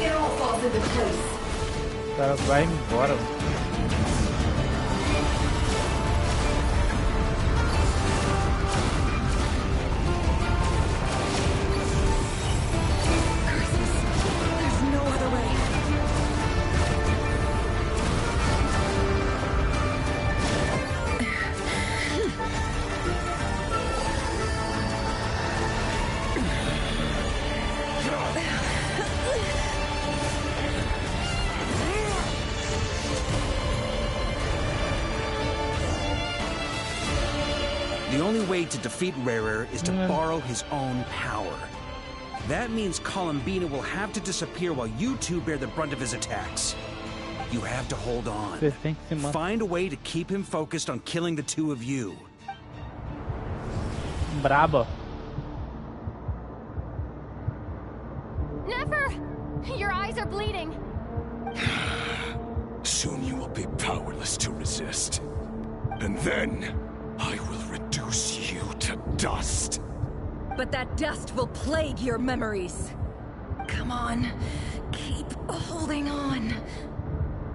It all falls into place. O cara vai embora. There's no other way. The only way to defeat Rarer is to borrow his own power. That means Columbina will have to disappear while you two bear the brunt of his attacks. You have to hold on. Vocês têm que se manter. Find a way to keep him focused on killing the two of you. Braba. Nefer! Your eyes are bleeding. Soon you will be powerless to resist. And then, I will reduce you to dust. But that dust will plague your memories. Come on. Keep holding on.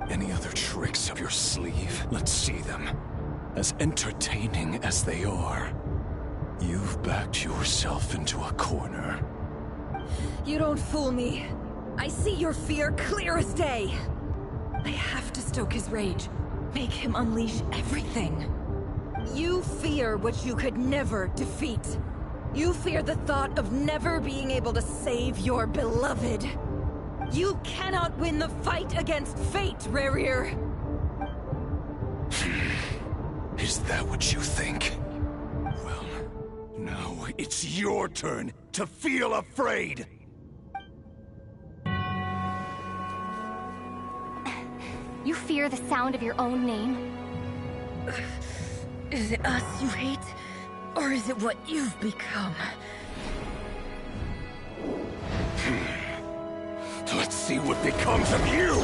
Any other tricks up your sleeve? Let's see them. As entertaining as they are, you've backed yourself into a corner. You don't fool me. I see your fear clear as day. I have to stoke his rage. Make him unleash everything. You fear what you could never defeat. You fear the thought of never being able to save your beloved. You cannot win the fight against fate, Rerir! Is that what you think? Well, now it's your turn to feel afraid! You fear the sound of your own name? Is it us you hate? Or is it what you've become? Let's see what becomes of you!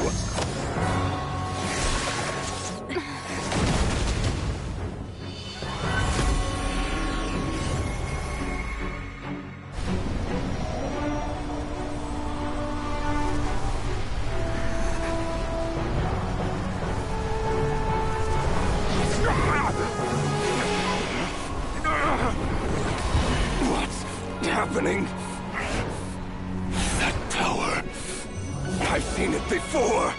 What's happening? That power. I've seen it before.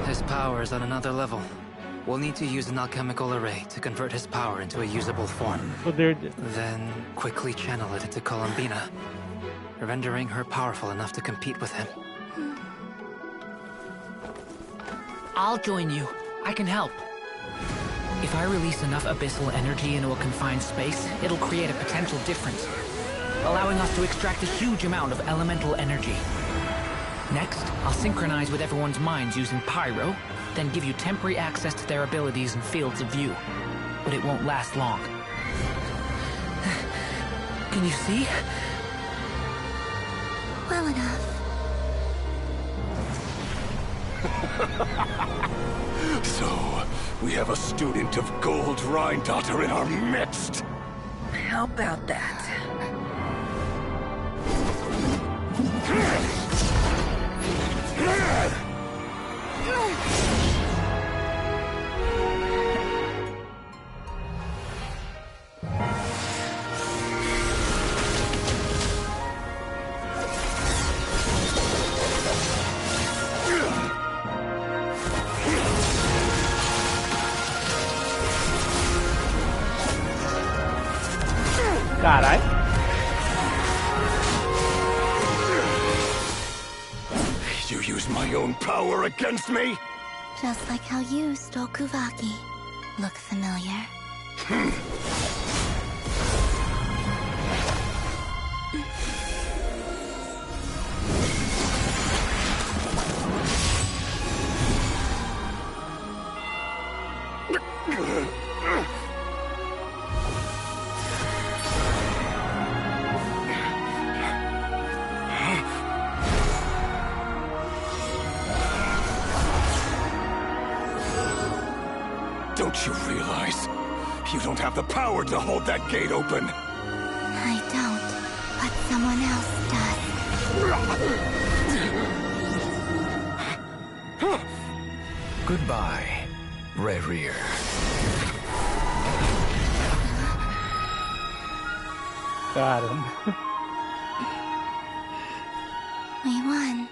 His power is on another level. We'll need to use an alchemical array to convert his power into a usable form. Then quickly channel it into Columbina, rendering her powerful enough to compete with him. I'll join you. I can help. If I release enough abyssal energy into a confined space, it'll create a potential difference, allowing us to extract a huge amount of elemental energy. Next, I'll synchronize with everyone's minds using pyro, then give you temporary access to their abilities and fields of view. But it won't last long. Can you see? Well enough. So, we have a student of Gold Rhine-Daughter in our midst. How about that? Carai. You use my own power against me? Just like how you stole Kuvaki. Look familiar? Don't you realize? You don't have the power to hold that gate open. I don't, but someone else does. Goodbye, Rerir. Caramba. We won.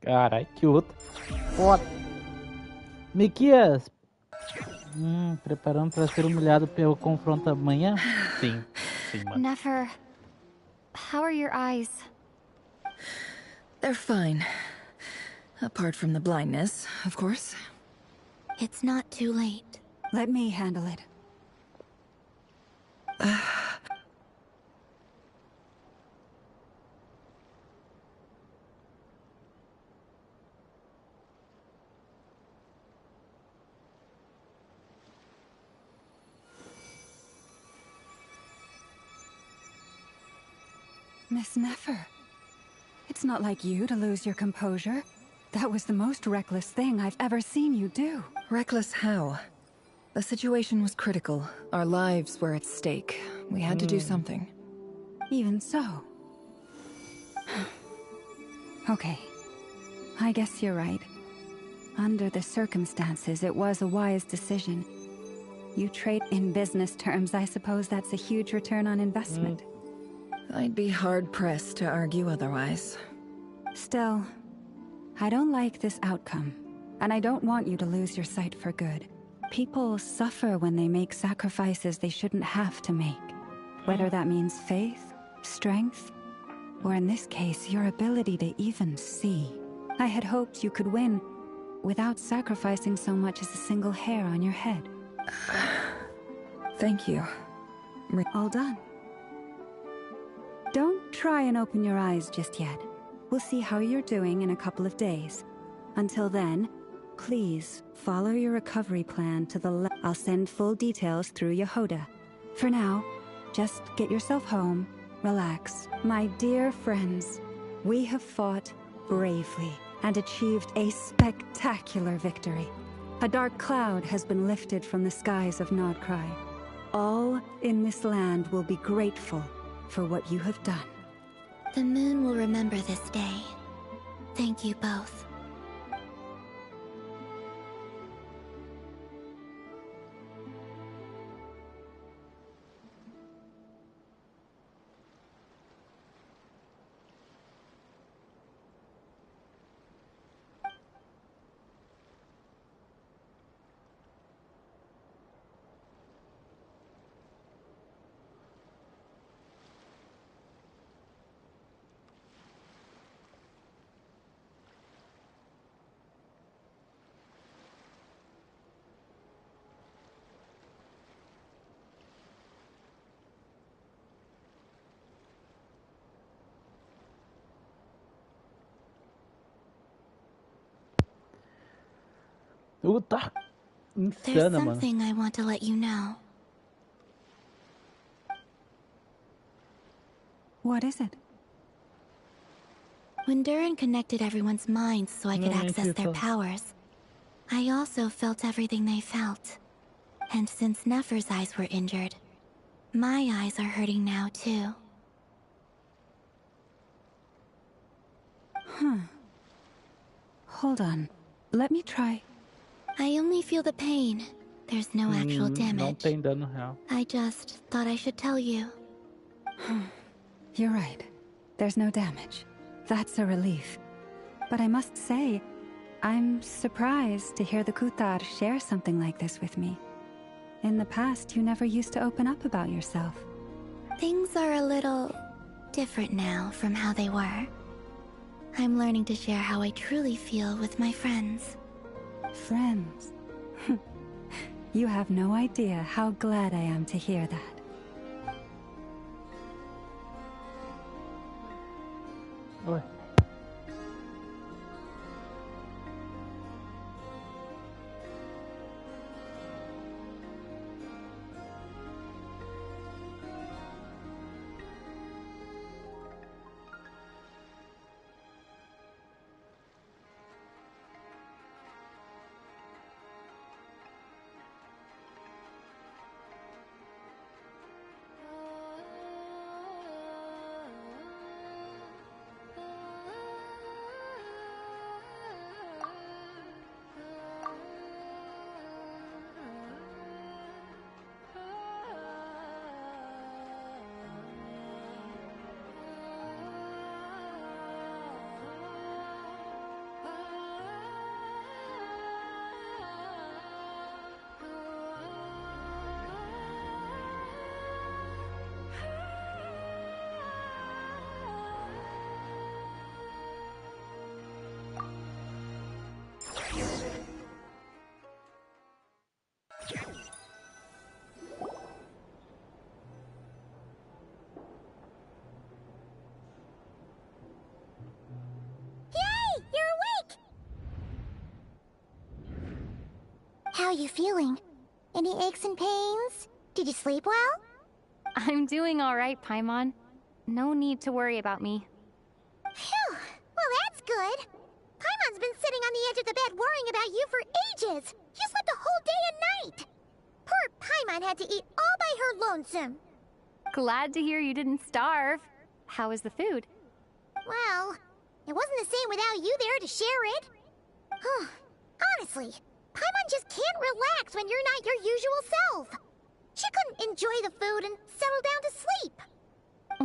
Carai, que outro. Foda. Miquias. Preparando para ser humilhado pelo confronto amanhã? Sim, mano. Nefer, how are your eyes? They're fine. Apart from the blindness, of course. It's not too late. Let me handle it. Miss Nefer, it's not like you to lose your composure. That was the most reckless thing I've ever seen you do. Reckless how? The situation was critical. Our lives were at stake. We had to do something. Even so. Okay. I guess you're right. Under the circumstances, it was a wise decision. You trade in business terms, I suppose that's a huge return on investment. I'd be hard-pressed to argue otherwise. Still, I don't like this outcome, and I don't want you to lose your sight for good. People suffer when they make sacrifices they shouldn't have to make. Whether that means faith, strength, or in this case, your ability to even see. I had hoped you could win without sacrificing so much as a single hair on your head. Thank you. All done. Don't try and open your eyes just yet. We'll see how you're doing in a couple of days. Until then, please follow your recovery plan to the I'll send full details through Yehoda. For now, just get yourself home, relax. My dear friends, we have fought bravely and achieved a spectacular victory. A dark cloud has been lifted from the skies of Nodcry. All in this land will be grateful for what you have done. The moon will remember this day. Thank you both. Tá There's insana, mano. something I want to let you know. What is it? When Durin connected everyone's minds so I could access their powers, I also felt everything they felt. And since Nefer's eyes were injured, my eyes are hurting now too. Huh. Hold on. Let me try. I only feel the pain. There's no actual Não damage. tem dano real. I just thought I should tell you. You're right. There's no damage. That's a relief. But I must say, I'm surprised to hear the Kutar share something like this with me. In the past, you never used to open up about yourself. Things are a little different now from how they were. I'm learning to share how I truly feel with my friends. Friends? You have no idea how glad I am to hear that. Ué. How are you feeling? Any aches and pains? Did you sleep well? I'm doing all right, Paimon. No need to worry about me. Phew! Well, that's good. Paimon's been sitting on the edge of the bed worrying about you for ages. You slept a whole day and night. Poor Paimon had to eat all by her lonesome. Glad to hear you didn't starve. How is the food? Well, it wasn't the same without you there to share it. Honestly, Paimon just can't relax when you're not your usual self. She couldn't enjoy the food and settle down to sleep.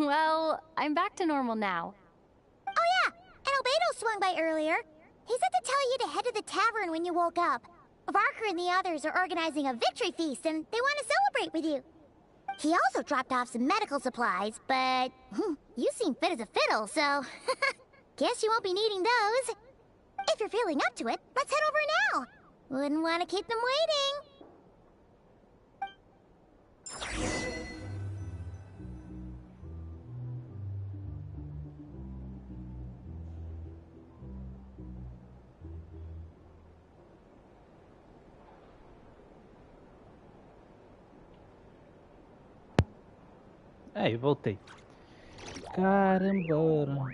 Well, I'm back to normal now. Oh yeah, and Albedo swung by earlier. He said to tell you to head to the tavern when you woke up. Varker and the others are organizing a victory feast and they want to celebrate with you. He also dropped off some medical supplies, but you seem fit as a fiddle, so guess you won't be needing those. If you're feeling up to it, let's head over now. Wouldn't want to keep them waiting. Aí, voltei. Caramba.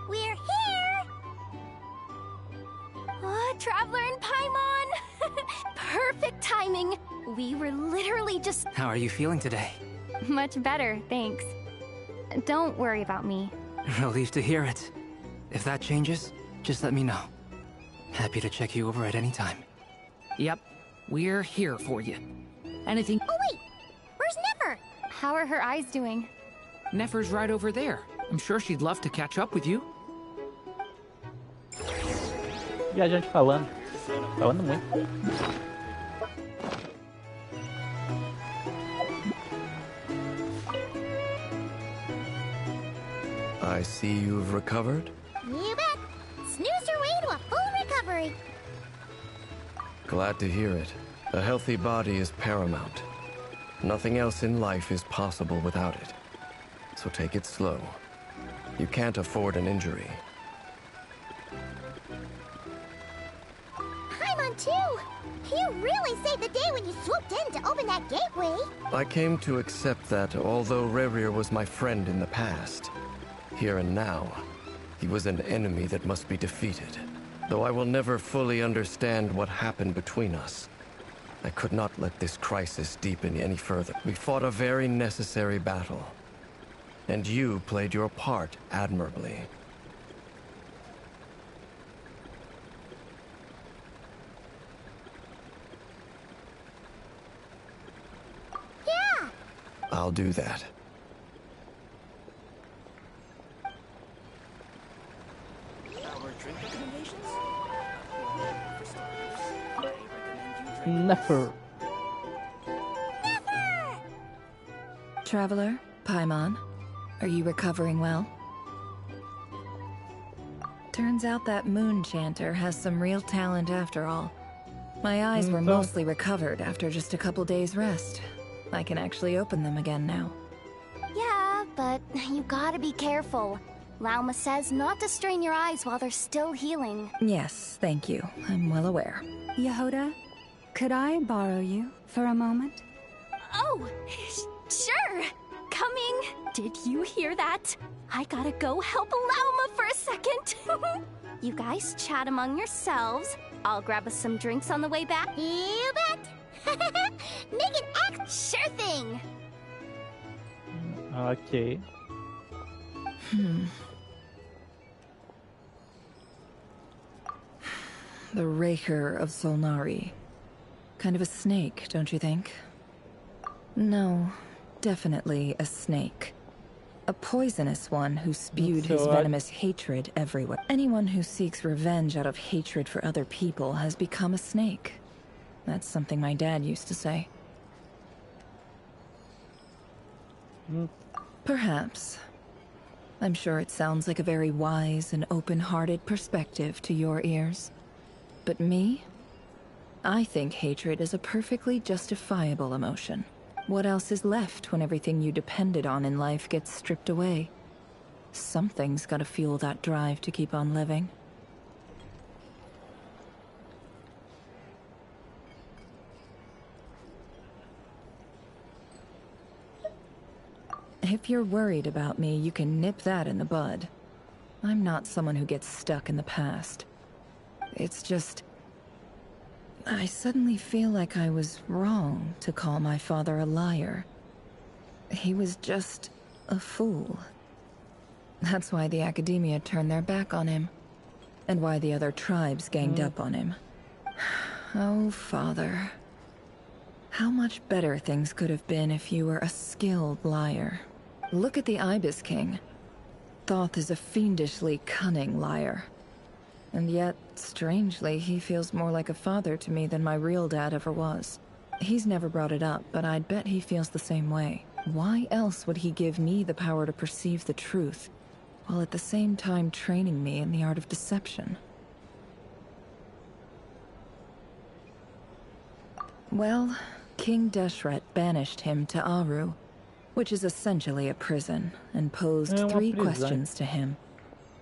We're here! Traveler and Paimon! Perfect timing! We were literally just... How are you feeling today? Much better, thanks. Don't worry about me. Relieved to hear it. If that changes, just let me know. Happy to check you over at any time. Yep, we're here for you. Anything... Oh wait! Where's Nefer? How are her eyes doing? Nefer's right over there. I'm sure she'd love to catch up with you. Viajante falando. Falando muito. I see you've recovered. You bet! Snoozed her way to a full recovery. Glad to hear it. A healthy body is paramount. Nothing else in life is possible without it. So take it slow. You can't afford an injury. Paimon too! You really saved the day when you swooped in to open that gateway. I came to accept that although Rerir was my friend in the past, here and now, he was an enemy that must be defeated. Though I will never fully understand what happened between us, I could not let this crisis deepen any further. We fought a very necessary battle, and you played your part admirably. Yeah! I'll do that. Nefer. Traveler, Paimon, are you recovering well? Turns out that moon chanter has some real talent after all. My eyes were mostly recovered after just a couple days rest. I can actually open them again now. Yeah, but you gotta be careful. Lauma says not to strain your eyes while they're still healing. Yes, thank you. I'm well aware. Yehoda, could I borrow you for a moment? Oh, sure. Coming. Did you hear that? I gotta go help Lauma for a second. You guys chat among yourselves. I'll grab us some drinks on the way back. You bet! Make it act! Sure thing! Ok. The Raker of Solnari. Kind of a snake, don't you think? No, definitely a snake. A poisonous one who spewed his venomous hatred everywhere. Anyone who seeks revenge out of hatred for other people has become a snake. That's something my dad used to say. Perhaps. I'm sure it sounds like a very wise and open-hearted perspective to your ears. But me? I think hatred is a perfectly justifiable emotion. What else is left when everything you depended on in life gets stripped away? Something's gotta fuel that drive to keep on living. If you're worried about me, you can nip that in the bud. I'm not someone who gets stuck in the past. It's just... I suddenly feel like I was wrong to call my father a liar. He was just a fool. That's why the academia turned their back on him. And why the other tribes ganged up on him. Oh, Father. How much better things could have been if you were a skilled liar. Look at the Ibis King. Thoth is a fiendishly cunning liar. And yet, strangely, he feels more like a father to me than my real dad ever was. He's never brought it up, but I'd bet he feels the same way. Why else would he give me the power to perceive the truth, while at the same time training me in the art of deception? Well, King Deshret banished him to Aru, which is essentially a prison, and posed 3 questions to him.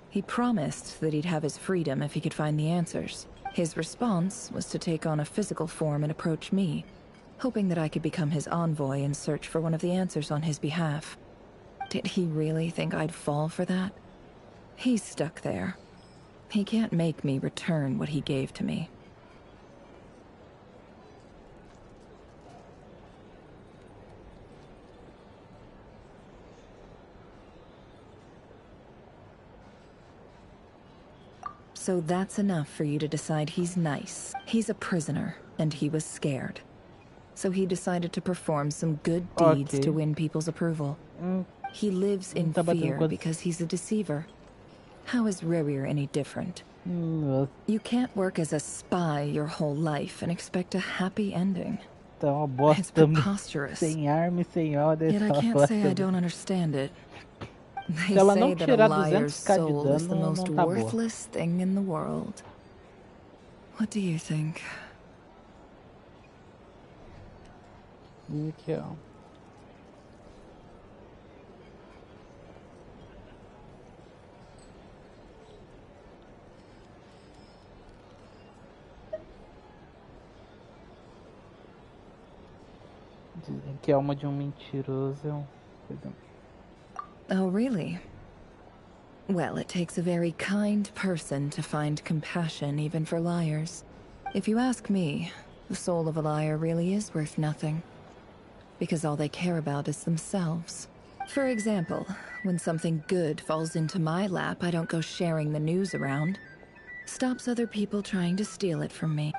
He promised that he'd have his freedom if he could find the answers. His response was to take on a physical form and approach me, hoping that I could become his envoy and search for one of the answers on his behalf. Did he really think I'd fall for that? He's stuck there. He can't make me return what he gave to me. So that's enough for you to decide he's nice. He's a prisoner, and he was scared. So he decided to perform some good deeds to win people's approval. He lives in fear because he's a deceiver. How is Rerir any different? You can't work as a spy your whole life and expect a happy ending. It's preposterous. Yet I can't say I don't understand it. They say that a liar's soul is the most worthless thing in the world. What do you think? Aqui, ó. Dizem que a alma de mentiroso é coisa... Oh, really? Well, it takes a very kind person to find compassion even for liars. If you ask me, the soul of a liar really is worth nothing. Because all they care about is themselves. For example, when something good falls into my lap, I don't go sharing the news around. Stops other people trying to steal it from me.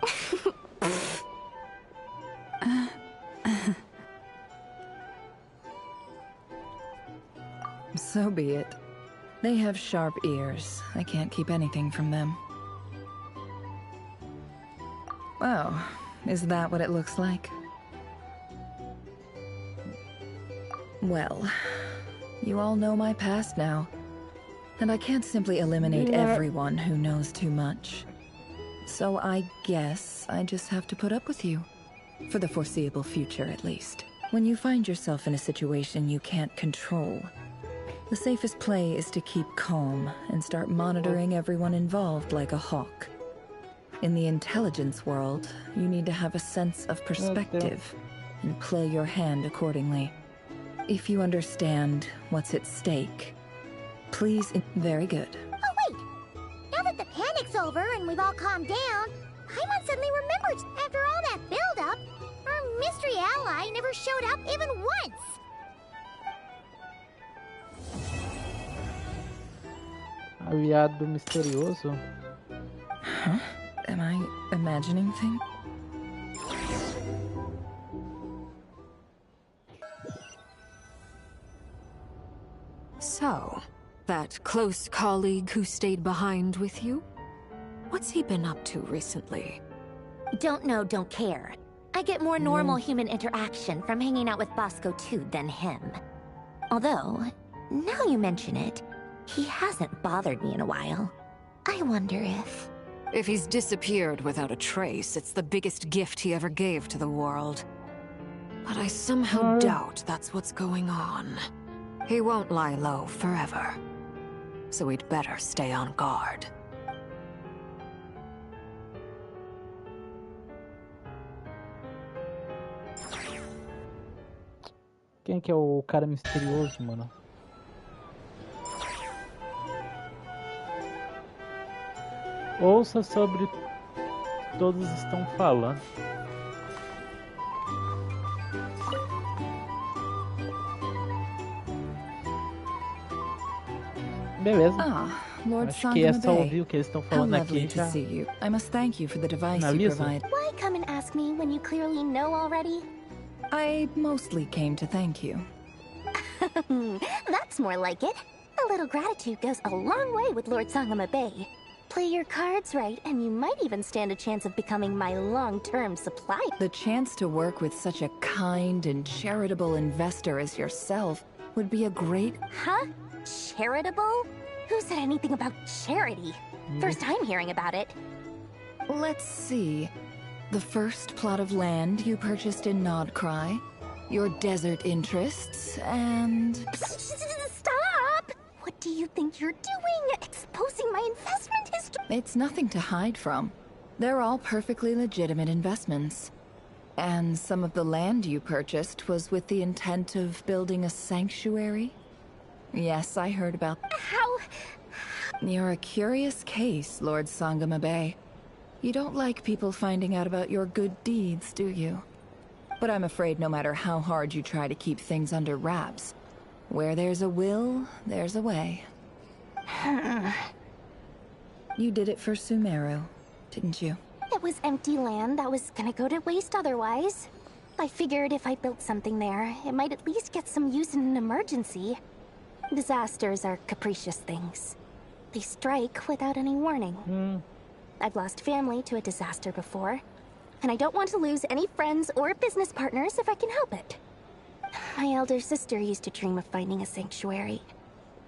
So be it. They have sharp ears. I can't keep anything from them. Oh, is that what it looks like? Well, you all know my past now. And I can't simply eliminate everyone who knows too much. So I guess I just have to put up with you. For the foreseeable future, at least. When you find yourself in a situation you can't control, the safest play is to keep calm and start monitoring everyone involved like a hawk. In the intelligence world, you need to have a sense of perspective and play your hand accordingly. If you understand what's at stake, please... Very good. Oh wait! Now that the panic's over and we've all calmed down, Paimon suddenly remembered after all that build-up, our mystery ally never showed up even once! Aliado misterioso? Huh? Am I imagining things? So, that close colleague who stayed behind with you? What's he been up to recently? Don't know, don't care. I get more normal human interaction from hanging out with Bosco too than him. Although, now you mention it, he hasn't bothered me in a while. I wonder if... If he's disappeared without a trace, it's the biggest gift he ever gave to the world. But I somehow doubt that's what's going on. He won't lie low forever. So we'd better stay on guard. Quem é que é o cara misterioso, mano? Ouça sobre todos estão falando. Beleza. Ah, Lord Acho que é só Sangama ouvir o que eles estão How falando lovely aqui to já. see you. I must thank you for the device you Finaliza. provide. Why come and ask me when you clearly know already? I mostly came to thank you. That's more like it. A little gratitude goes a long way with Lord Sangama Bay. Play your cards right, and you might even stand a chance of becoming my long-term supplier. The chance to work with such a kind and charitable investor as yourself would be a great... Huh? Charitable? Who said anything about charity? First time hearing about it. Let's see. The first plot of land you purchased in Nodcry, your desert interests, and... Stop! What do you think you're doing? Exposing my investment history? It's nothing to hide from. They're all perfectly legitimate investments. And some of the land you purchased was with the intent of building a sanctuary? Yes, I heard about... How? You're a curious case, Lord Sangama Bay. You don't like people finding out about your good deeds, do you? But I'm afraid no matter how hard you try to keep things under wraps, where there's a will, there's a way. You did it for Sumeru, didn't you? It was empty land that was gonna go to waste otherwise. I figured if I built something there, it might at least get some use in an emergency. Disasters are capricious things. They strike without any warning. I've lost family to a disaster before, and I don't want to lose any friends or business partners if I can help it. My elder sister used to dream of finding a sanctuary.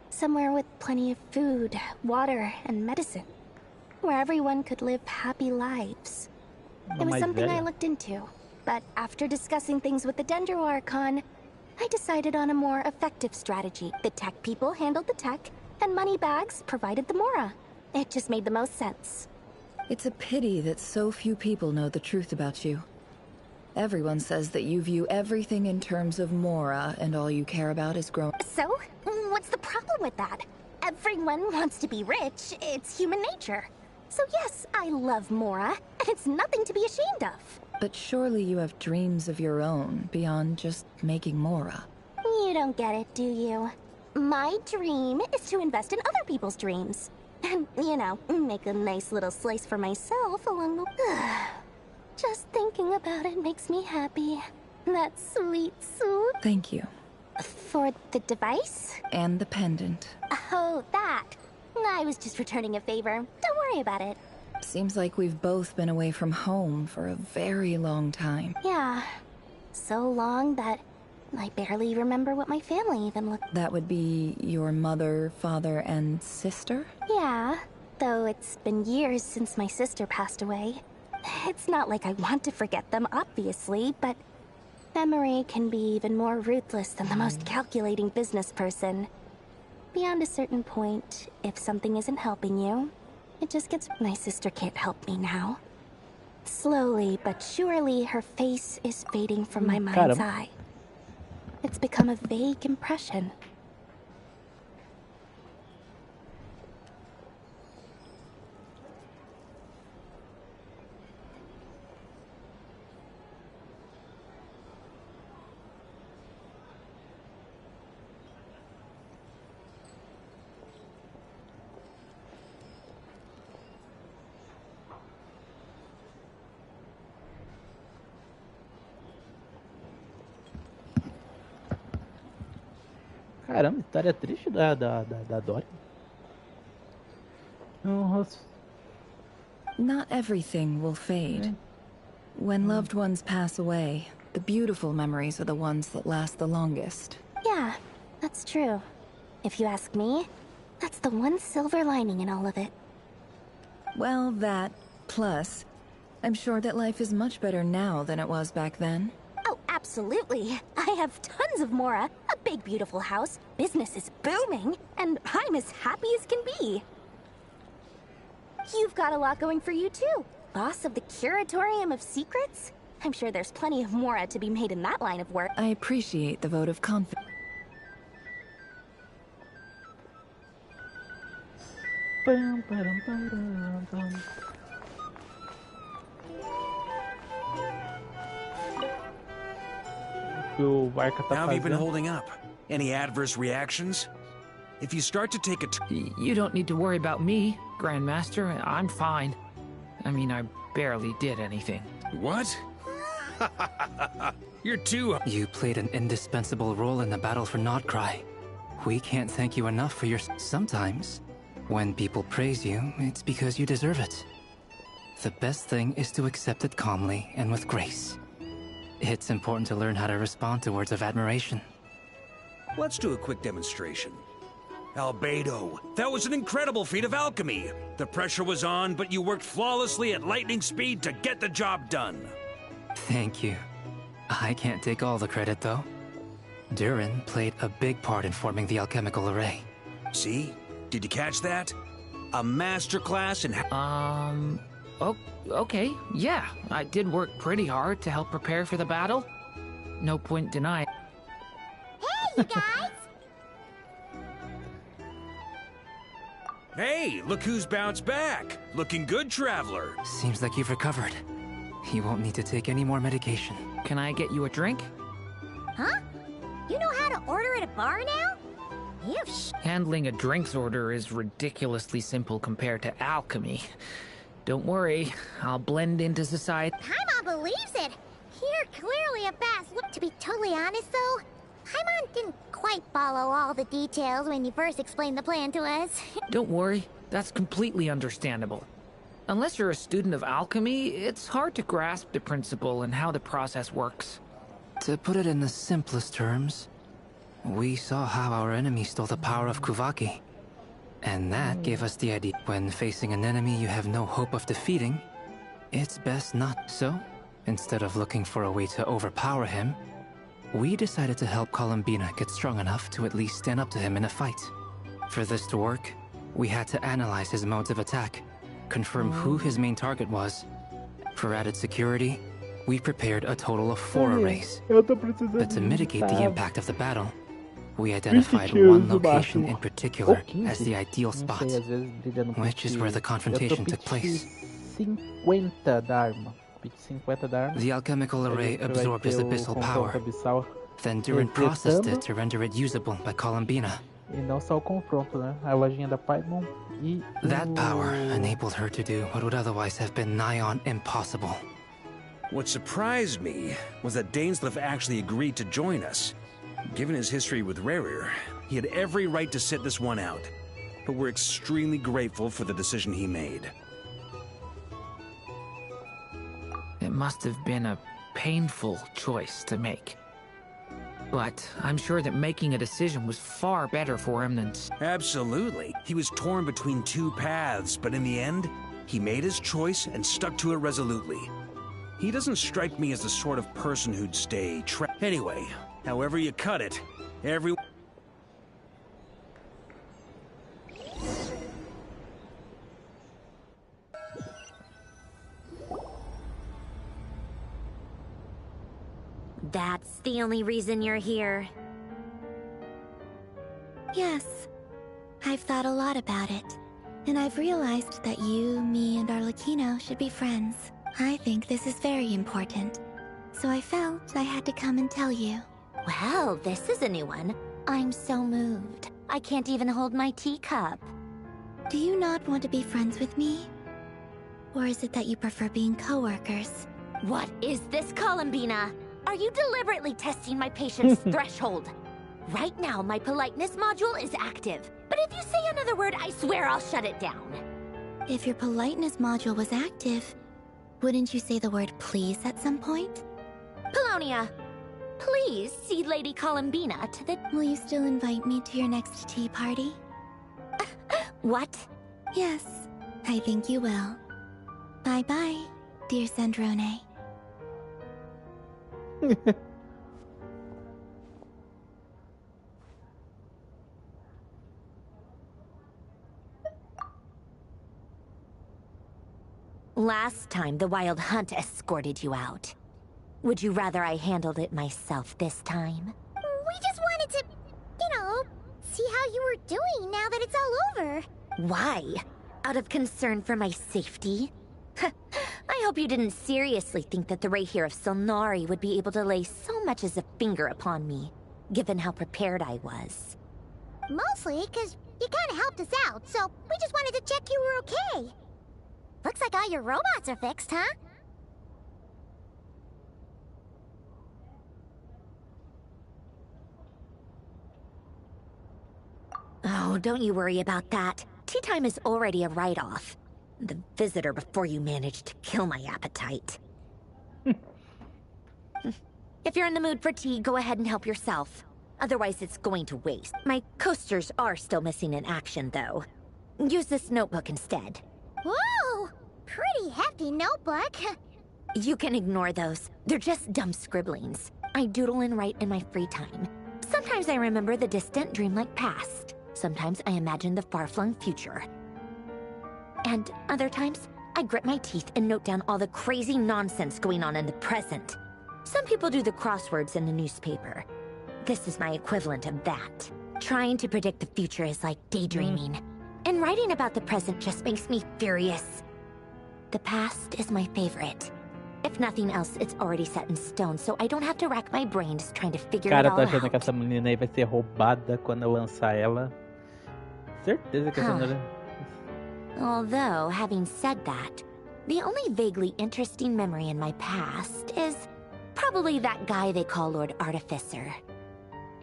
Somewhere with plenty of food, water, and medicine. Where everyone could live happy lives. It was something I looked into, but after discussing things with the Dendro Archon, I decided on a more effective strategy. The tech people handled the tech, and Moneybags provided the Mora. It just made the most sense. It's a pity that so few people know the truth about you. Everyone says that you view everything in terms of Mora, and all you care about is growing. So? What's the problem with that? Everyone wants to be rich. It's human nature. So yes, I love Mora, and it's nothing to be ashamed of. But surely you have dreams of your own, beyond just making Mora. You don't get it, do you? My dream is to invest in other people's dreams. And, you know, make a nice little slice for myself along the... Just thinking about it makes me happy. That sweet soup. Thank you. For the device? And the pendant. Oh, that. I was just returning a favor. Don't worry about it. Seems like we've both been away from home for a very long time. Yeah. So long that I barely remember what my family even looked like. That would be your mother, father, and sister? Yeah, though it's been years since my sister passed away. It's not like I want to forget them, obviously, but memory can be even more ruthless than the most calculating business person. Beyond a certain point, if something isn't helping you, it just gets... My sister can't help me now. Slowly but surely, her face is fading from my mind's eye. It's become a vague impression. Caramba, história triste da Dory. Not everything will fade. When loved ones pass away, the beautiful memories are the ones that last the longest. Yeah, that's true. If you ask me, that's the one silver lining in all of it. Well, that, plus, I'm sure that life is much better now than it was back then. Oh, absolutely. I have tons of Mora, a big beautiful house, business is booming, and I'm as happy as can be. You've got a lot going for you too. Boss of the Curatorium of Secrets? I'm sure there's plenty of Mora to be made in that line of work. I appreciate the vote of confidence. Pam, param, param, pam. O Barca tá How have you been fazendo? holding up? Any adverse reactions? If you start to take a You don't need to worry about me, Grandmaster. I'm fine. I mean, I barely did anything. What? You're too... You played an indispensable role in the battle for Nodcry. We can't thank you enough for your... Sometimes, when people praise you, it's because you deserve it. The best thing is to accept it calmly and with grace. It's important to learn how to respond to words of admiration. Let's do a quick demonstration. Albedo, that was an incredible feat of alchemy. The pressure was on, but you worked flawlessly at lightning speed to get the job done. Thank you. I can't take all the credit, though. Durin played a big part in forming the alchemical array. See? Did you catch that? A masterclass in... Oh, okay. Yeah, I did work pretty hard to help prepare for the battle. No point denying. Hey, you guys! Hey, look who's bounced back. Looking good, Traveler. Seems like you've recovered. You won't need to take any more medication. Can I get you a drink? Huh? You know how to order at a bar now? You Handling a drinks order is ridiculously simple compared to alchemy. Don't worry, I'll blend into society. Paimon believes it. You're clearly a fast look. To be totally honest, though, Paimon didn't quite follow all the details when you first explained the plan to us. Don't worry, that's completely understandable. Unless you're a student of alchemy, it's hard to grasp the principle and how the process works. To put it in the simplest terms, we saw how our enemy stole the power of Kuvaki. And that gave us the idea. When facing an enemy you have no hope of defeating, it's best not so. Instead of looking for a way to overpower him, we decided to help Columbina get strong enough to at least stand up to him in a fight. For this to work, we had to analyze his modes of attack, confirm who his main target was. For added security, we prepared a total of 4 arrays. But to mitigate the impact of the battle, we identified one location in particular as the ideal spot, which is where the confrontation took place. 50 da arma. 50 da arma. The alchemical array absorbed his abyssal power. Then Durin processed it to render it usable by Columbina. E não só o confronto, né? A lojinha da Paimon e... That power enabled her to do what would otherwise have been nigh on impossible. What surprised me was that Dainsleif actually agreed to join us. Given his history with Rerir, he had every right to sit this one out. But we're extremely grateful for the decision he made. It must have been a painful choice to make. But I'm sure that making a decision was far better for him than... Absolutely. He was torn between 2 paths, but in the end, he made his choice and stuck to it resolutely. He doesn't strike me as the sort of person who'd stay trapped. Anyway, however you cut it, every... That's the only reason you're here. Yes. I've thought a lot about it. And I've realized that you, me, and Arlecchino should be friends. I think this is very important. So I felt I had to come and tell you. Well, this is a new one. I'm so moved. I can't even hold my teacup. Do you not want to be friends with me? Or is it that you prefer being co-workers? What is this, Columbina? Are you deliberately testing my patience threshold? Right now, my politeness module is active. But if you say another word, I swear I'll shut it down. If your politeness module was active, wouldn't you say the word please at some point? Polonia, please see Lady Columbina to the... Will you still invite me to your next tea party? What? Yes, I think you will. Bye-bye, dear Sandrone. Last time, the Wild Hunt escorted you out. Would you rather I handled it myself this time? We just wanted to, see how you were doing now that it's all over. Why? out of concern for my safety. I hope you didn't seriously think that the Rayhir of Solnari would be able to lay so much as a finger upon me, given how prepared I was. Mostly because you kind of helped us out, so we just wanted to check you were okay. Looks like all your robots are fixed, huh? Oh, don't you worry about that. Tea time is already a write-off. The visitor before you managed to kill my appetite. If you're in the mood for tea, go ahead and help yourself. Otherwise, it's going to waste. My coasters are still missing in action, though. Use this notebook instead. Whoa! Pretty hefty notebook. You can ignore those. They're just dumb scribblings. I doodle and write in my free time. Sometimes I remember the distant, dreamlike past. Sometimes I imagine the far-flung future. And other times, I grit my teeth and note down all the crazy nonsense going on in the present. Some people do the crosswords in the newspaper. This is my equivalent of that. Trying to predict the future is like daydreaming. And writing about the present just makes me furious. The past is my favorite. If nothing else, it's already set in stone, so I don't have to rack my brains trying to figure it all Cara, tô achando out. que essa menina aí vai ser roubada quando eu lançar ela. Certeza que essa menina... Although, having said that, the only vaguely interesting memory in my past is probably that guy they call Lord Artificer.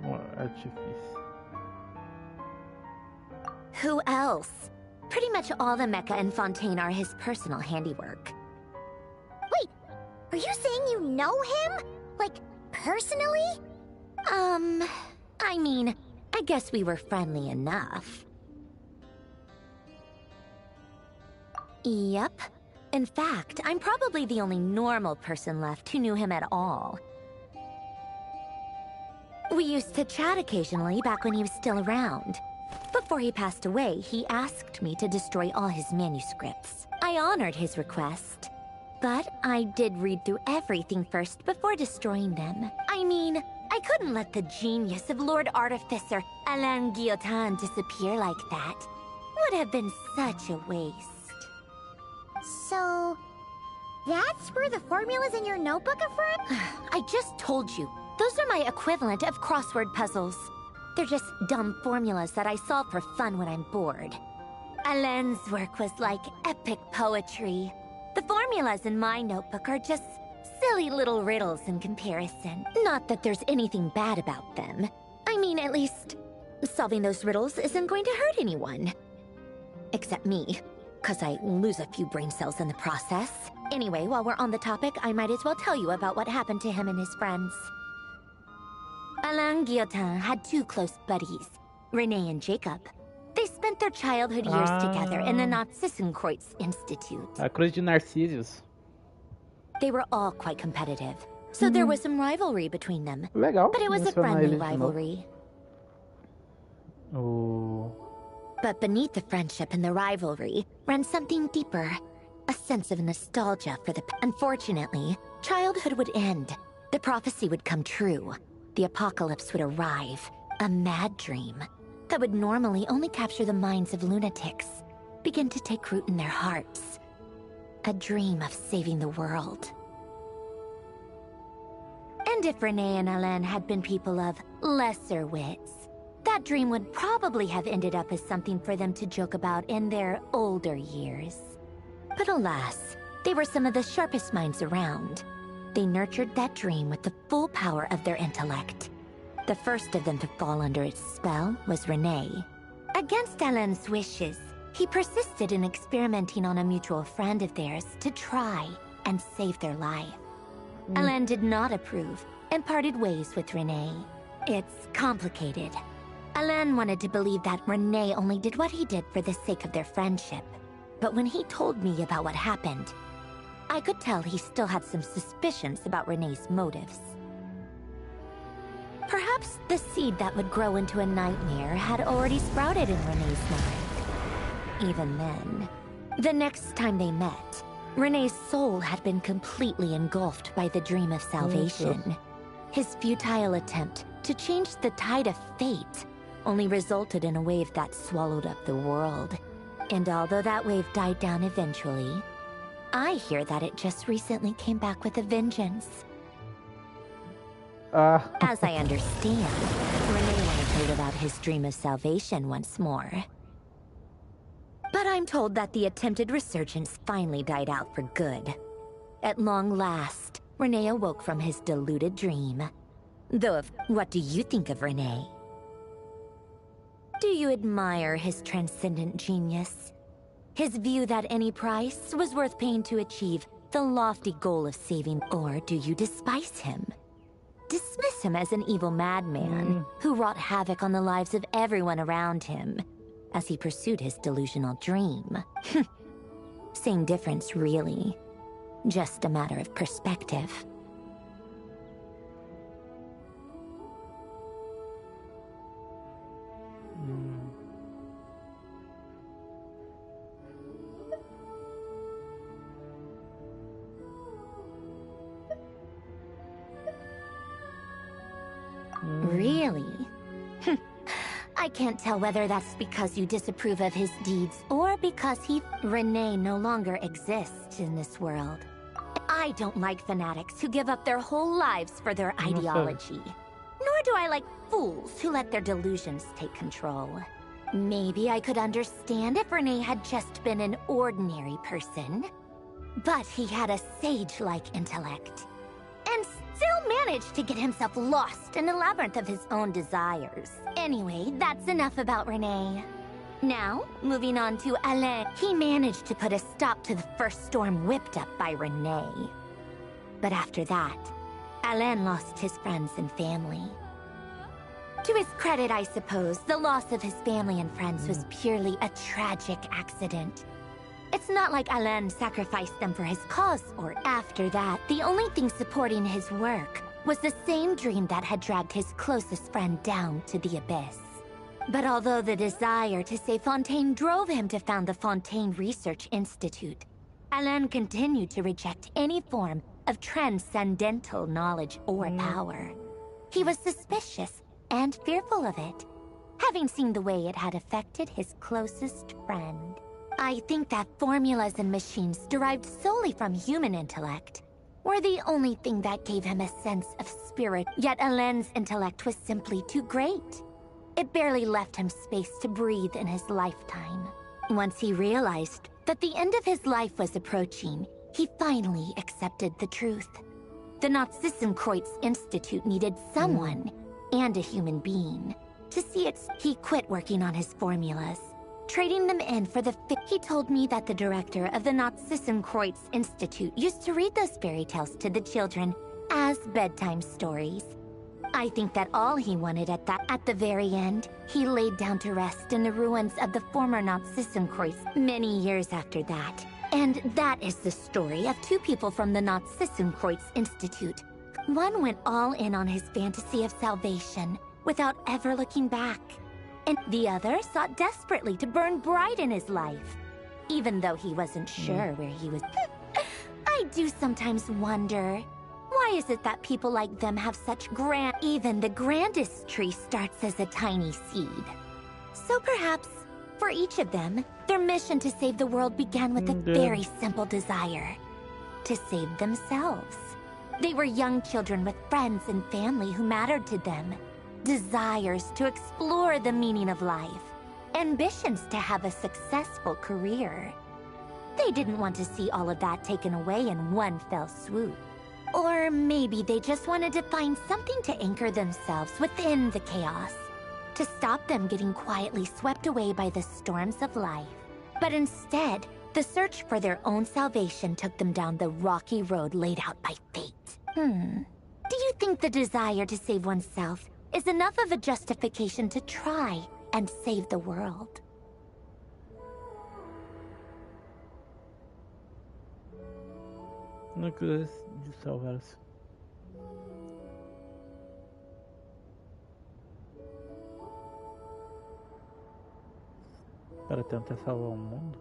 Artifício. Who else? Pretty much all the mecha in Fontaine are his personal handiwork. Wait, are you saying you know him? Like, personally? I mean, I guess we were friendly enough. Yep. In fact, I'm probably the only normal person left who knew him at all. We used to chat occasionally back when he was still around. Before he passed away, he asked me to destroy all his manuscripts. I honored his request, but I did read through everything first before destroying them. I mean, I couldn't let the genius of Lord Artificer Alain Guillotin disappear like that. Would have been such a waste. So, that's where the formulas in your notebook are from? I just told you. Those are my equivalent of crossword puzzles. They're just dumb formulas that I solve for fun when I'm bored. Alain's work was like epic poetry. The formulas in my notebook are just silly little riddles in comparison. Not that there's anything bad about them. I mean, at least, solving those riddles isn't going to hurt anyone. Except me, because I lose a few brain cells in the process. Anyway, while we're on the topic, I might as well tell you about what happened to him and his friends. Alain Guillotin had two close buddies, Renee and Jacob. They spent their childhood years together in the Narcissenkreuz Institute. A Cruz de Narcísios. They were all quite competitive, so there was some rivalry between them. Legal. But it was a friendly rivalry. Oh. But beneath the friendship and the rivalry ran something deeper. A sense of nostalgia for the... Unfortunately, childhood would end. The prophecy would come true. The apocalypse would arrive. A mad dream that would normally only capture the minds of lunatics begin to take root in their hearts. A dream of saving the world. And if Renee and Alain had been people of lesser wits, that dream would probably have ended up as something for them to joke about in their older years. But alas, they were some of the sharpest minds around. They nurtured that dream with the full power of their intellect. The first of them to fall under its spell was Renee. Against Alain's wishes, he persisted in experimenting on a mutual friend of theirs to try and save their life. Alain did not approve and parted ways with Renee. It's complicated. Alain wanted to believe that Renee only did what he did for the sake of their friendship. But when he told me about what happened, I could tell he still had some suspicions about Renee's motives. Perhaps the seed that would grow into a nightmare had already sprouted in Renee's mind. Even then, the next time they met, Renee's soul had been completely engulfed by the dream of salvation. His futile attempt to change the tide of fate only resulted in a wave that swallowed up the world. And although that wave died down eventually, I hear that it just recently came back with a vengeance. As I understand, Renee wanted to live out his dream of salvation once more. But I'm told that the attempted resurgence finally died out for good. At long last, Renee awoke from his deluded dream. Though, what do you think of Renee? Do you admire his transcendent genius? His view that any price was worth paying to achieve the lofty goal of saving? Or do you despise him? Dismiss him as an evil madman who wrought havoc on the lives of everyone around him as he pursued his delusional dream? Same difference, really. Just a matter of perspective. Really? I can't tell whether that's because you disapprove of his deeds or because Renee no longer exists in this world. I don't like fanatics who give up their whole lives for their ideology. Nor do I like fools who let their delusions take control. Maybe I could understand if Renee had just been an ordinary person. But he had a sage-like intellect. And still managed to get himself lost in a labyrinth of his own desires. Anyway, that's enough about Renee. Now, moving on to Alain. He managed to put a stop to the first storm whipped up by Renee. But after that, Alain lost his friends and family. To his credit, I suppose, the loss of his family and friends was purely a tragic accident. It's not like Alain sacrificed them for his cause, or after that, the only thing supporting his work was the same dream that had dragged his closest friend down to the abyss. But although the desire to save Fontaine drove him to found the Fontaine Research Institute, Alain continued to reject any form of transcendental knowledge or power. He was suspicious and fearful of it, having seen the way it had affected his closest friend. I think that formulas and machines derived solely from human intellect were the only thing that gave him a sense of spirit, yet Alain's intellect was simply too great. It barely left him space to breathe in his lifetime. Once he realized that the end of his life was approaching, he finally accepted the truth. The Nazissenkreuz Institute needed someone, and a human being, to see it. He quit working on his formulas, trading them in for the He told me that the director of the Nazissenkreuz Institute used to read those fairy tales to the children as bedtime stories. I think that all he wanted at the very end, he laid down to rest in the ruins of the former Nazissenkreuz many years after that. And that is the story of two people from the Nazissenkreuz Institute. One went all in on his fantasy of salvation without ever looking back. And the other sought desperately to burn bright in his life, even though he wasn't sure where he was. I do sometimes wonder, why is it that people like them have such even the grandest tree starts as a tiny seed? So perhaps, for each of them, their mission to save the world began with a very simple desire: to save themselves. They were young children with friends and family who mattered to them. Desires to explore the meaning of life. Ambitions to have a successful career. They didn't want to see all of that taken away in one fell swoop. Or maybe they just wanted to find something to anchor themselves within the chaos, to stop them getting quietly swept away by the storms of life. But instead, the search for their own salvation took them down the rocky road laid out by fate. Do you think the desire to save oneself is enough of a justification to try and save the world? Não quis de salvar-se. Para tentar salvar o mundo.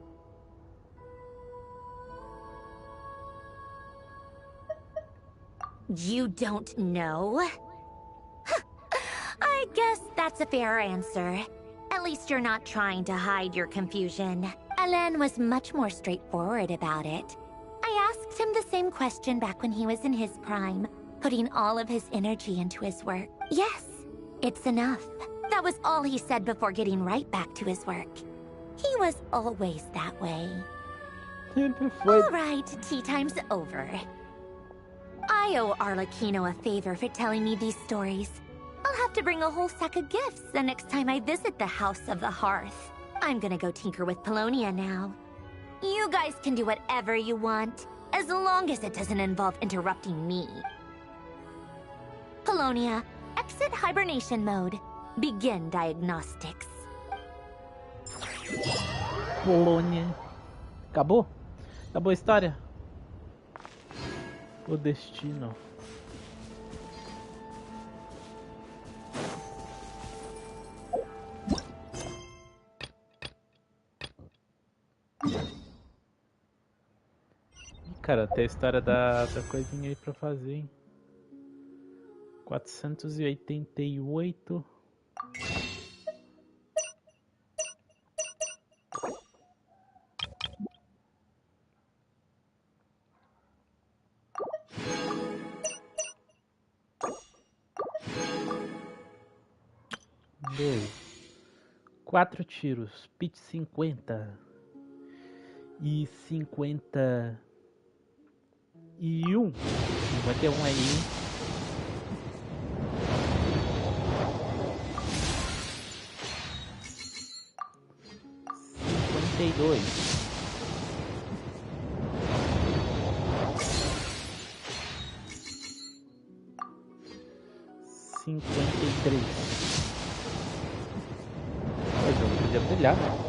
You don't know? I guess that's a fair answer. At least you're not trying to hide your confusion. Alan was much more straightforward about it. I asked him the same question back when he was in his prime, putting all of his energy into his work. Yes, it's enough. That was all he said before getting right back to his work. He was always that way. All right, tea time's over. I owe Arlecchino a favor for telling me these stories. I'll have to bring a whole sack of gifts the next time I visit the House of the Hearth. I'm gonna go tinker with Polonia now. You guys can do whatever you want, as long as it doesn't involve interrupting me. Polonia, exit hibernation mode. Begin diagnostics. Polônia. Acabou? Acabou a história? O destino. Cara, tem a história da coisinha aí pra fazer, hein? 488. Deu 4 tiros, pitch 50 e 51. 51 aí. E 52. 53. Pois não podia brilhar, né?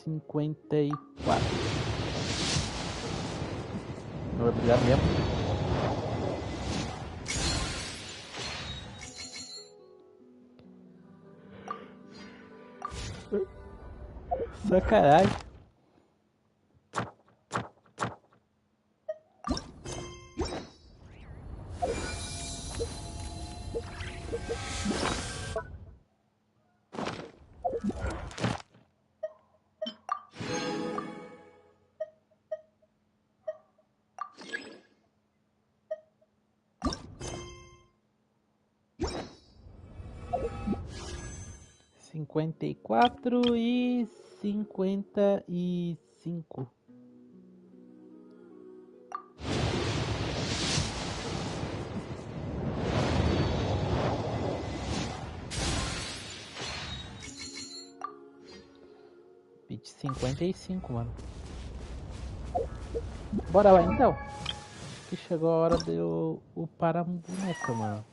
54. Não vai brilhar mesmo. Sacanagem. Cinquenta e 55. Pitch 55, mano. Bora lá então. Que chegou a hora de eu upar a boneca, mano.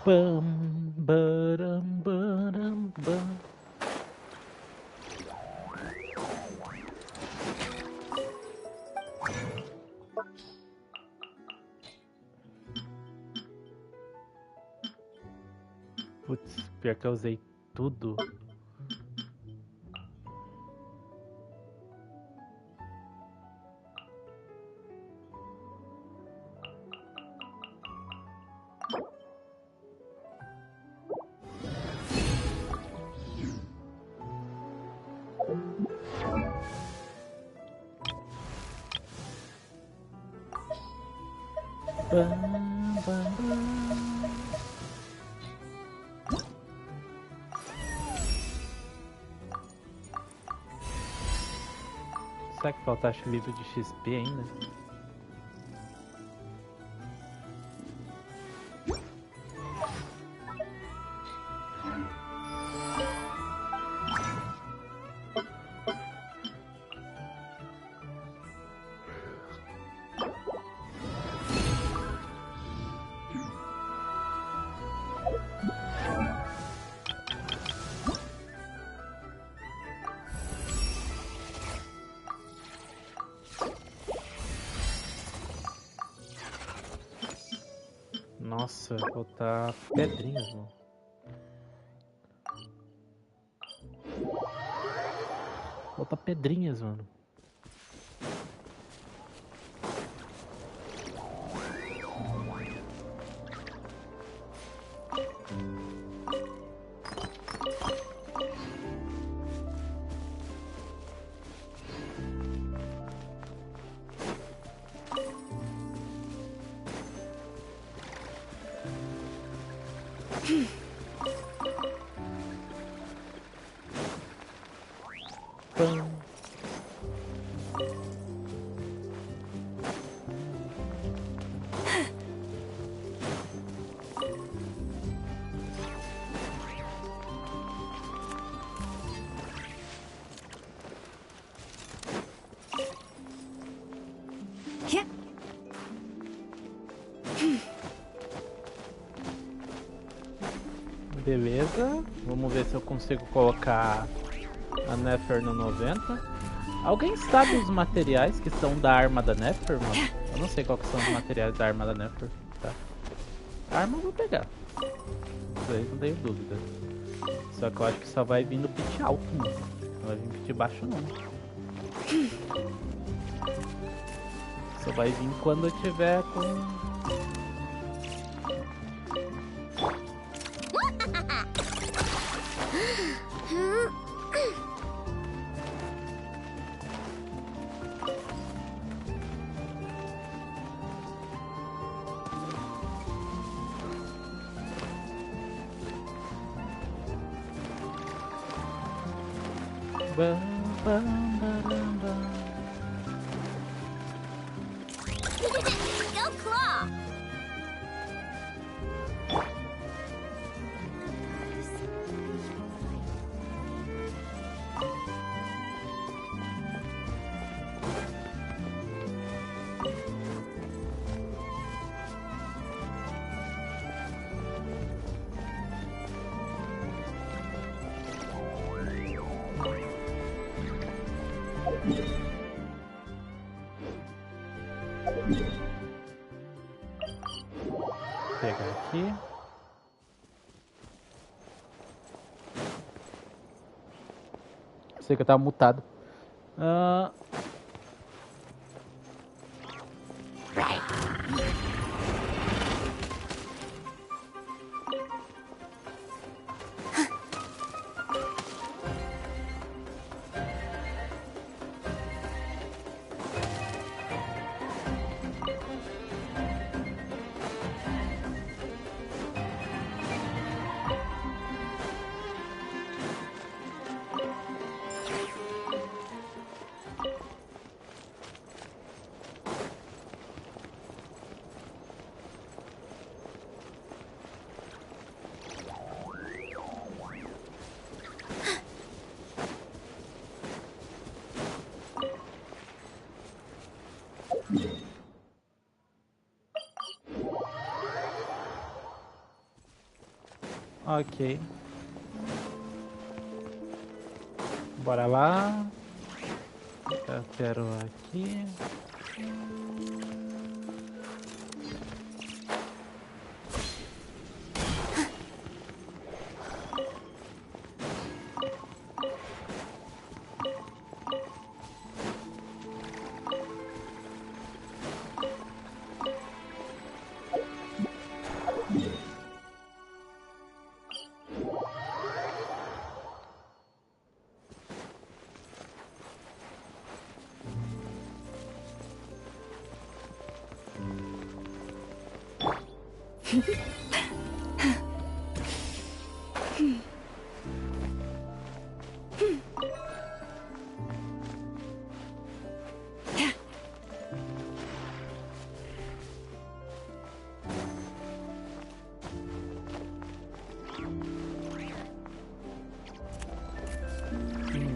Bam, baram, baram, bam. Putz, pior que eu usei tudo. Será que falta livro de XP ainda? Nossa, vai faltar pedrinhas, mano. Falta pedrinhas, mano. Pam. Beleza, vamos ver se eu consigo colocar a Nefer no 90. Alguém sabe os materiais que são da arma da Nefer, mano? Eu não sei qual que são os materiais da arma da Nefer, tá? A arma eu vou pegar. Isso aí não tenho dúvida. Só que eu acho que só vai vir no pit alto, mano. Não vai vir no pit baixo, não. Só vai vir quando eu tiver com... Bam, bam, bam, bam. Go Claw! Pegar aqui. Sei que eu tava mutado. Ok. Bora lá. Eu quero aqui.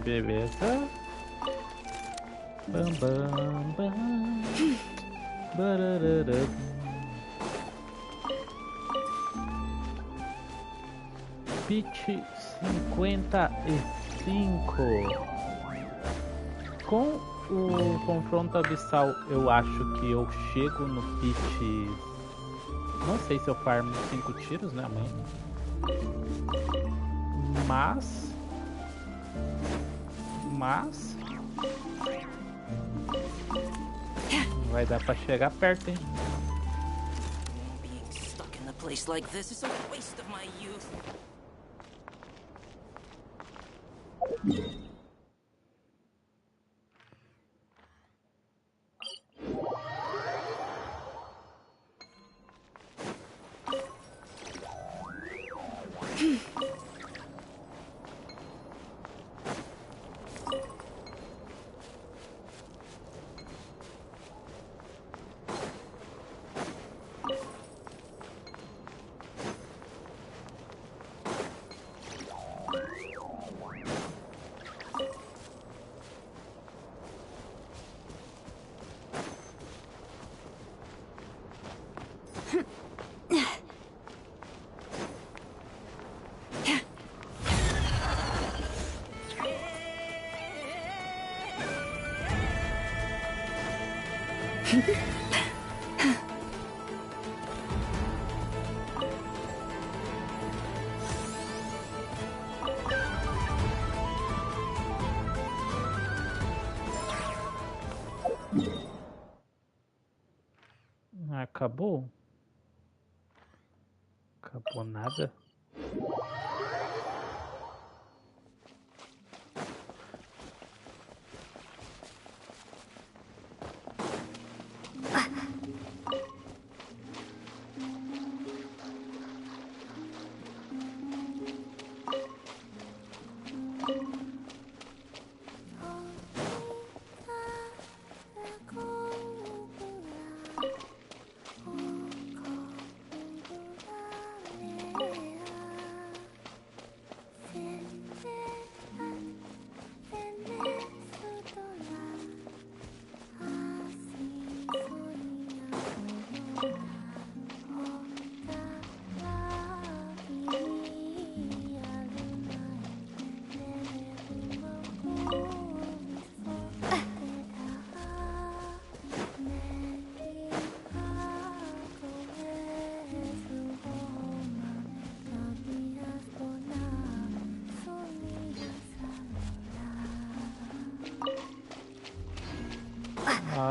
Beleza. Bam, bam, bam. Bararara. Pitch 55. Com o confronto abissal, eu acho que eu chego no pitch Não sei se eu farmo 5 tiros, né, amanhã. Mas vai dar pra chegar perto, hein? Being stuck in a place like this is a waste of my youth. Acabou? Acabou nada?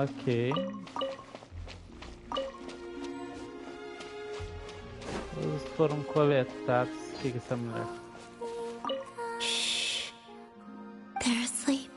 Ok. Todos foram coletados. O que é essa mulher? Shh. They're asleep.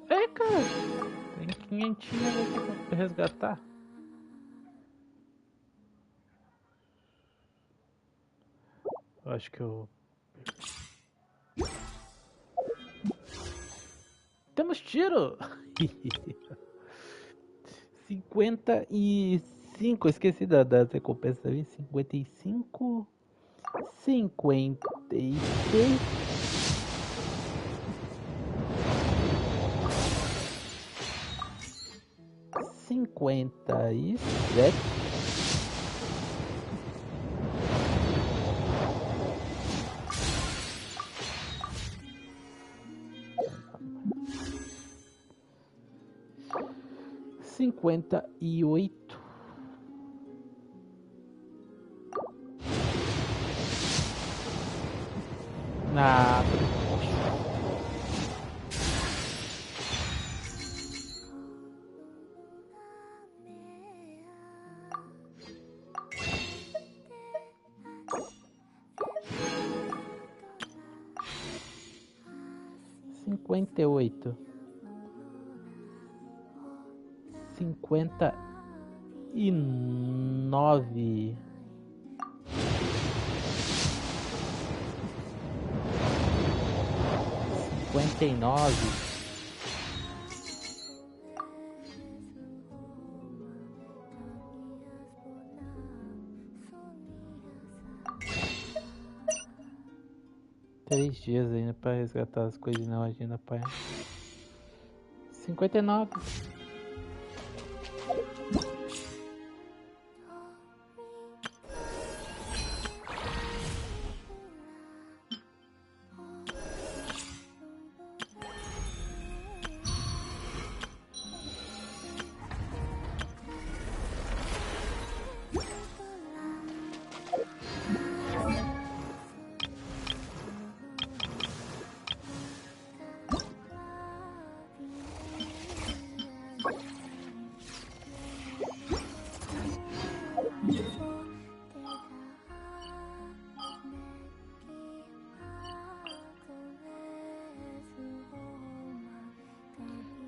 É, cara. Tem 500 aqui pra resgatar. Eu acho que eu... Temos tiro! 55, esqueci da recompensa ali. 55, 56, 57, 58, 58, 59, 59. Três dias ainda pra resgatar as coisas na agenda, pai. 59.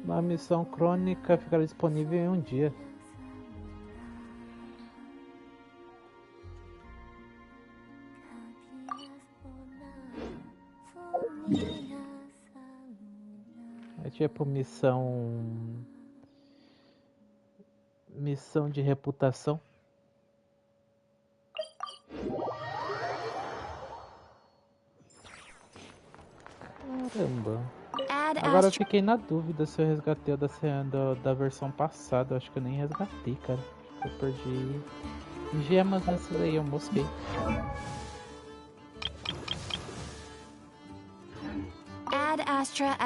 Uma missão crônica ficará disponível em um dia. É tipo missão de reputação. Caramba. Agora eu fiquei na dúvida se eu resgatei o da versão passada. Eu acho que eu nem resgatei, cara. Eu perdi gemas nessa daí, eu mosquei. Ad Astra.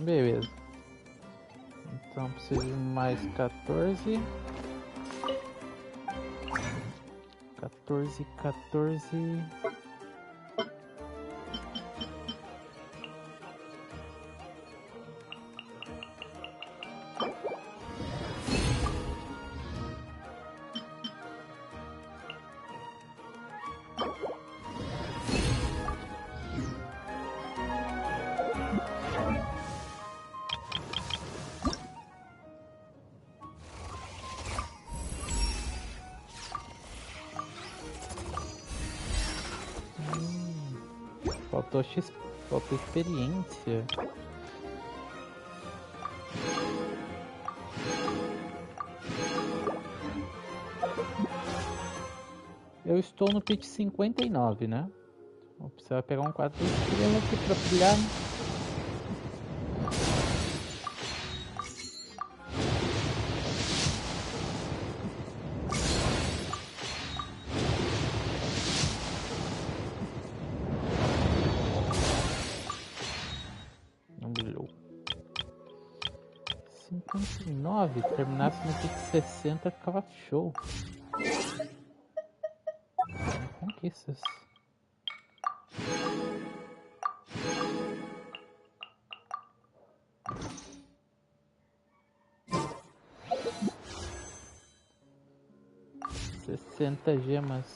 Beleza. Então preciso de mais 14. 14. Faltou faltou experiência. Eu estou no pitch 59, né? Vou precisar pegar um 4 estrelas aqui pra brilhar. Não brilhou. 59, terminasse no pitch 60 ficava show. Conquistas. Sessenta gemas.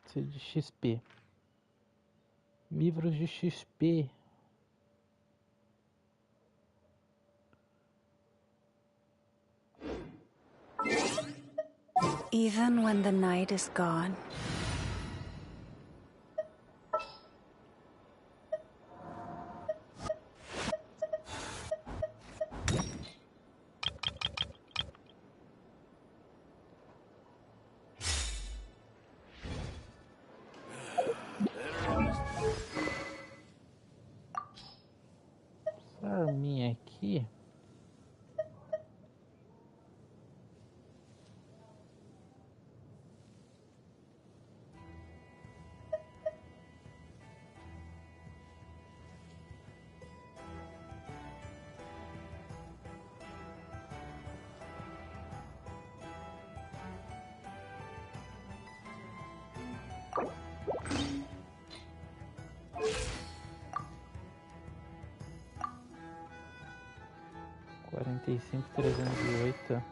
Preciso de XP. Livros de XP. Even when the night is gone. 45.308.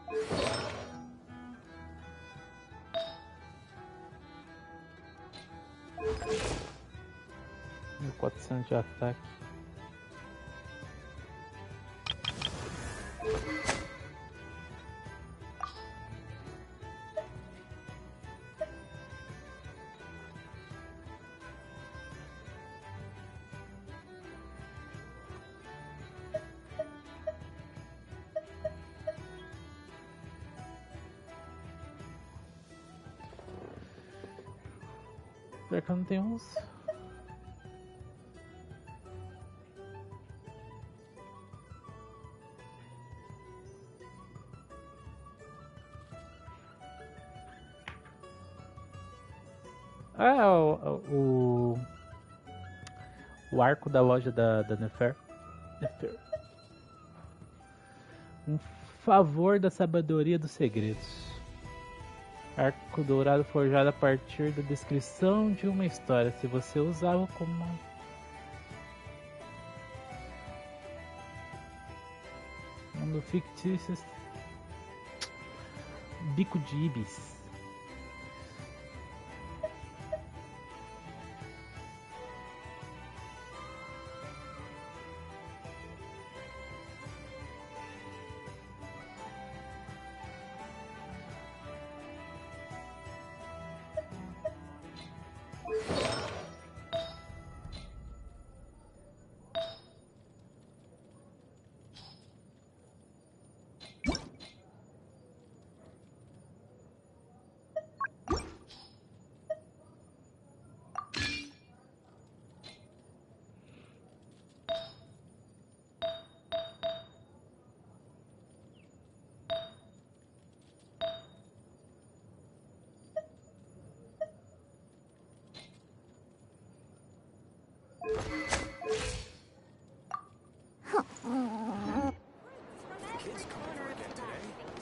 E 400 de ataque. Pior que eu não tenho uns. Ah, o arco da loja da Nefer. Um favor da sabedoria dos segredos. Arco dourado forjado a partir da descrição de uma história. Se você usá-lo como mundo fictício, bico de ibis.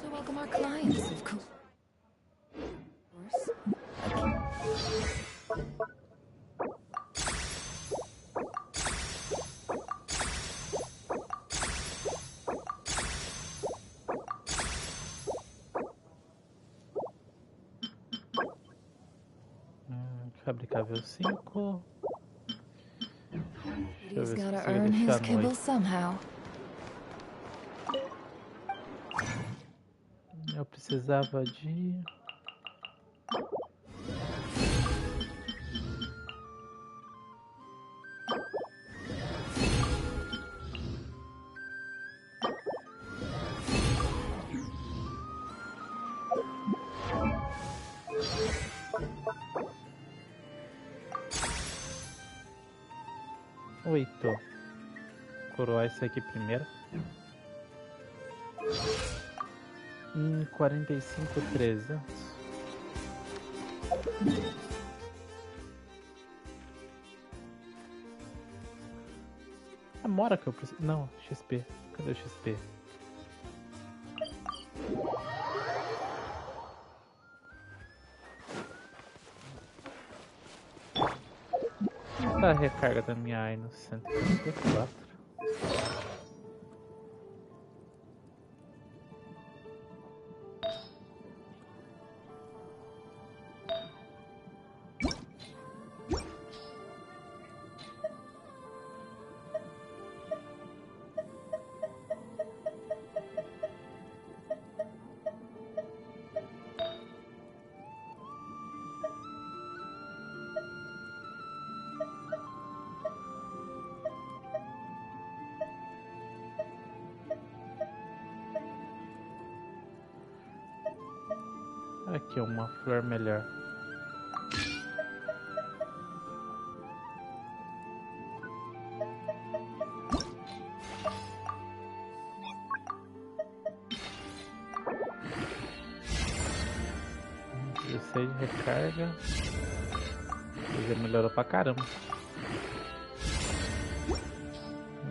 To welcome our clients, of course. Fabricável 5. He's gotta earn his kibble somehow. Eu precisava de... Oito. Coroar isso aqui primeiro. 45.300. A mora que eu preciso. Não, XP. Cadê o XP? Como tá a recarga da minha AI no 144? Aqui uma flor melhor. Esse aí recarga. Já melhorou pra caramba.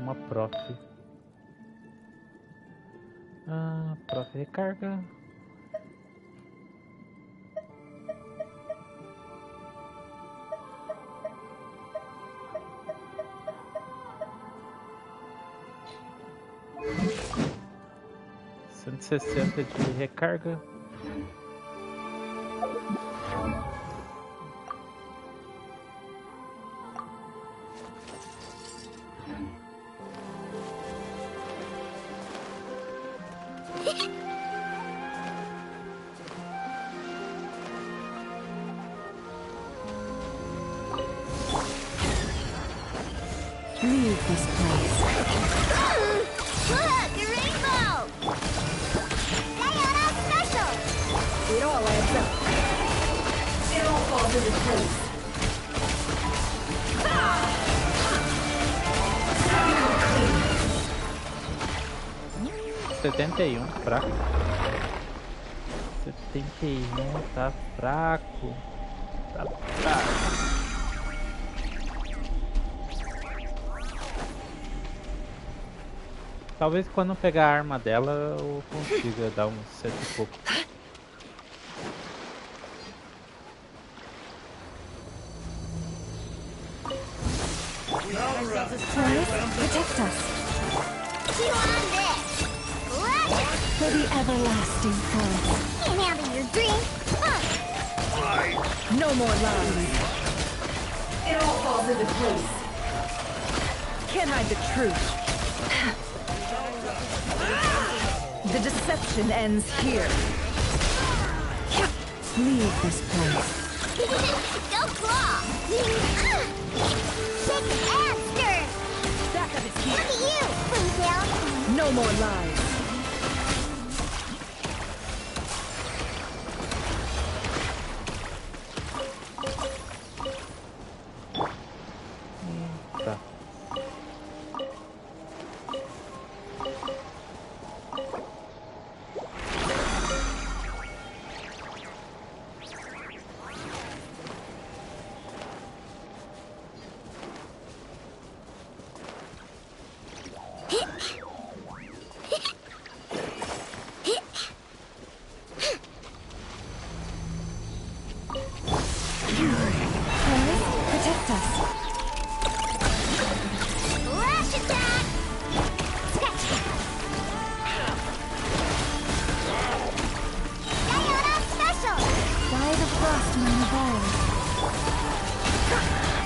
Uma prof. Prof recarga. 60 de recarga. Leave this place. Look, a rainbow! Diana special! It all adds up. It all falls into place. 71, fraco. 71, tá fraco. Tá fraco. Talvez quando pegar a arma dela eu consiga dar uns 100 e pouco. Protect us. Chew on this! For the everlasting forest. Can't handle your drink! No more lies. It all falls into place. Can't hide the truth. The deception ends here. Leave this place. Go claw! Shake and stir! Back of its Look at you, Boomtail! No more lies. Tá. Protect us. Lash attack! Diana special! By the frost among the valleys.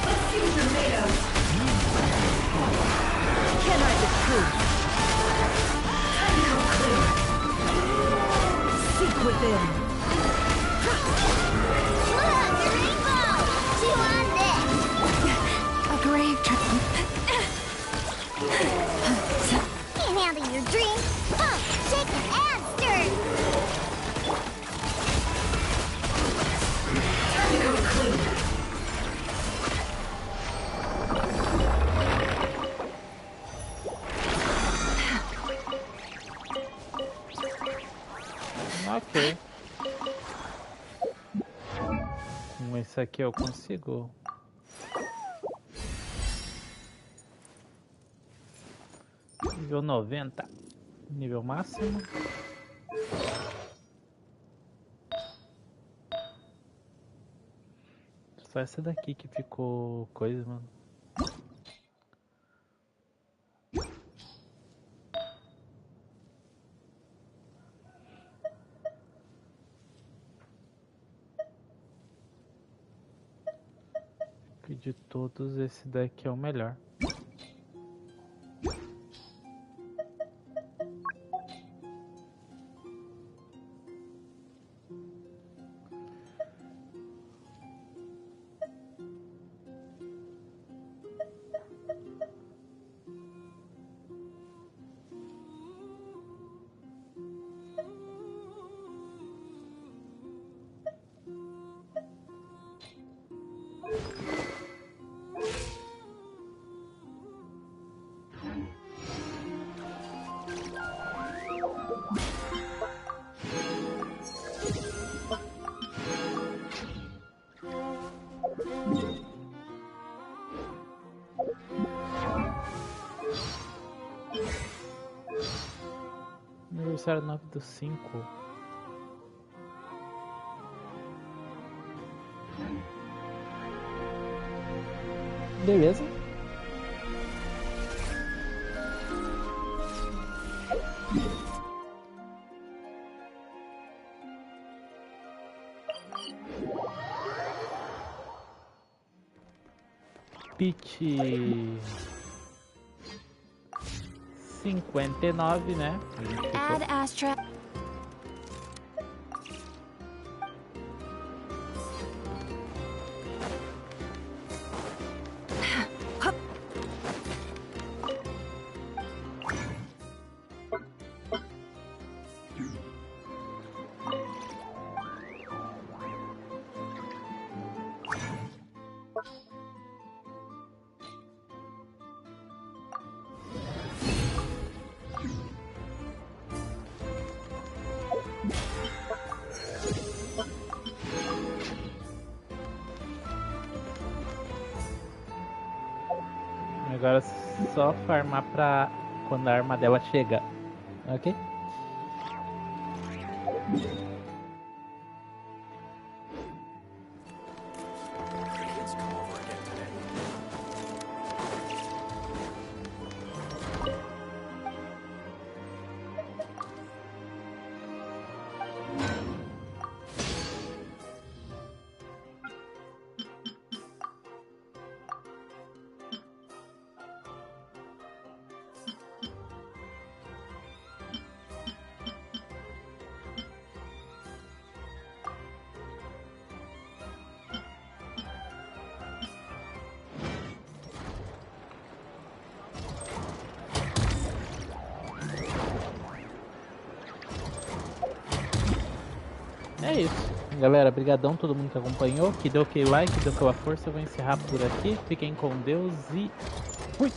Let's see what you're made of. Can't hide the truth. Time to go clear. Seek within. Look, the rainbow! Chew on this! A grave trip. Can't handle your drink! Shake and stir! Time to go clear. Ok. Com isso aqui eu consigo. Nível 90. Nível máximo. Só essa daqui que ficou coisa, mano. Que de todos, esse daqui é o melhor. Aniversário 9/5. Beleza. Pitch 59, né? Add Astra. Agora só farmar pra quando a arma dela chegar, ok? É isso, galera, brigadão todo mundo que acompanhou, que deu aquele like, deu aquela força. Eu vou encerrar por aqui, fiquem com Deus e fui!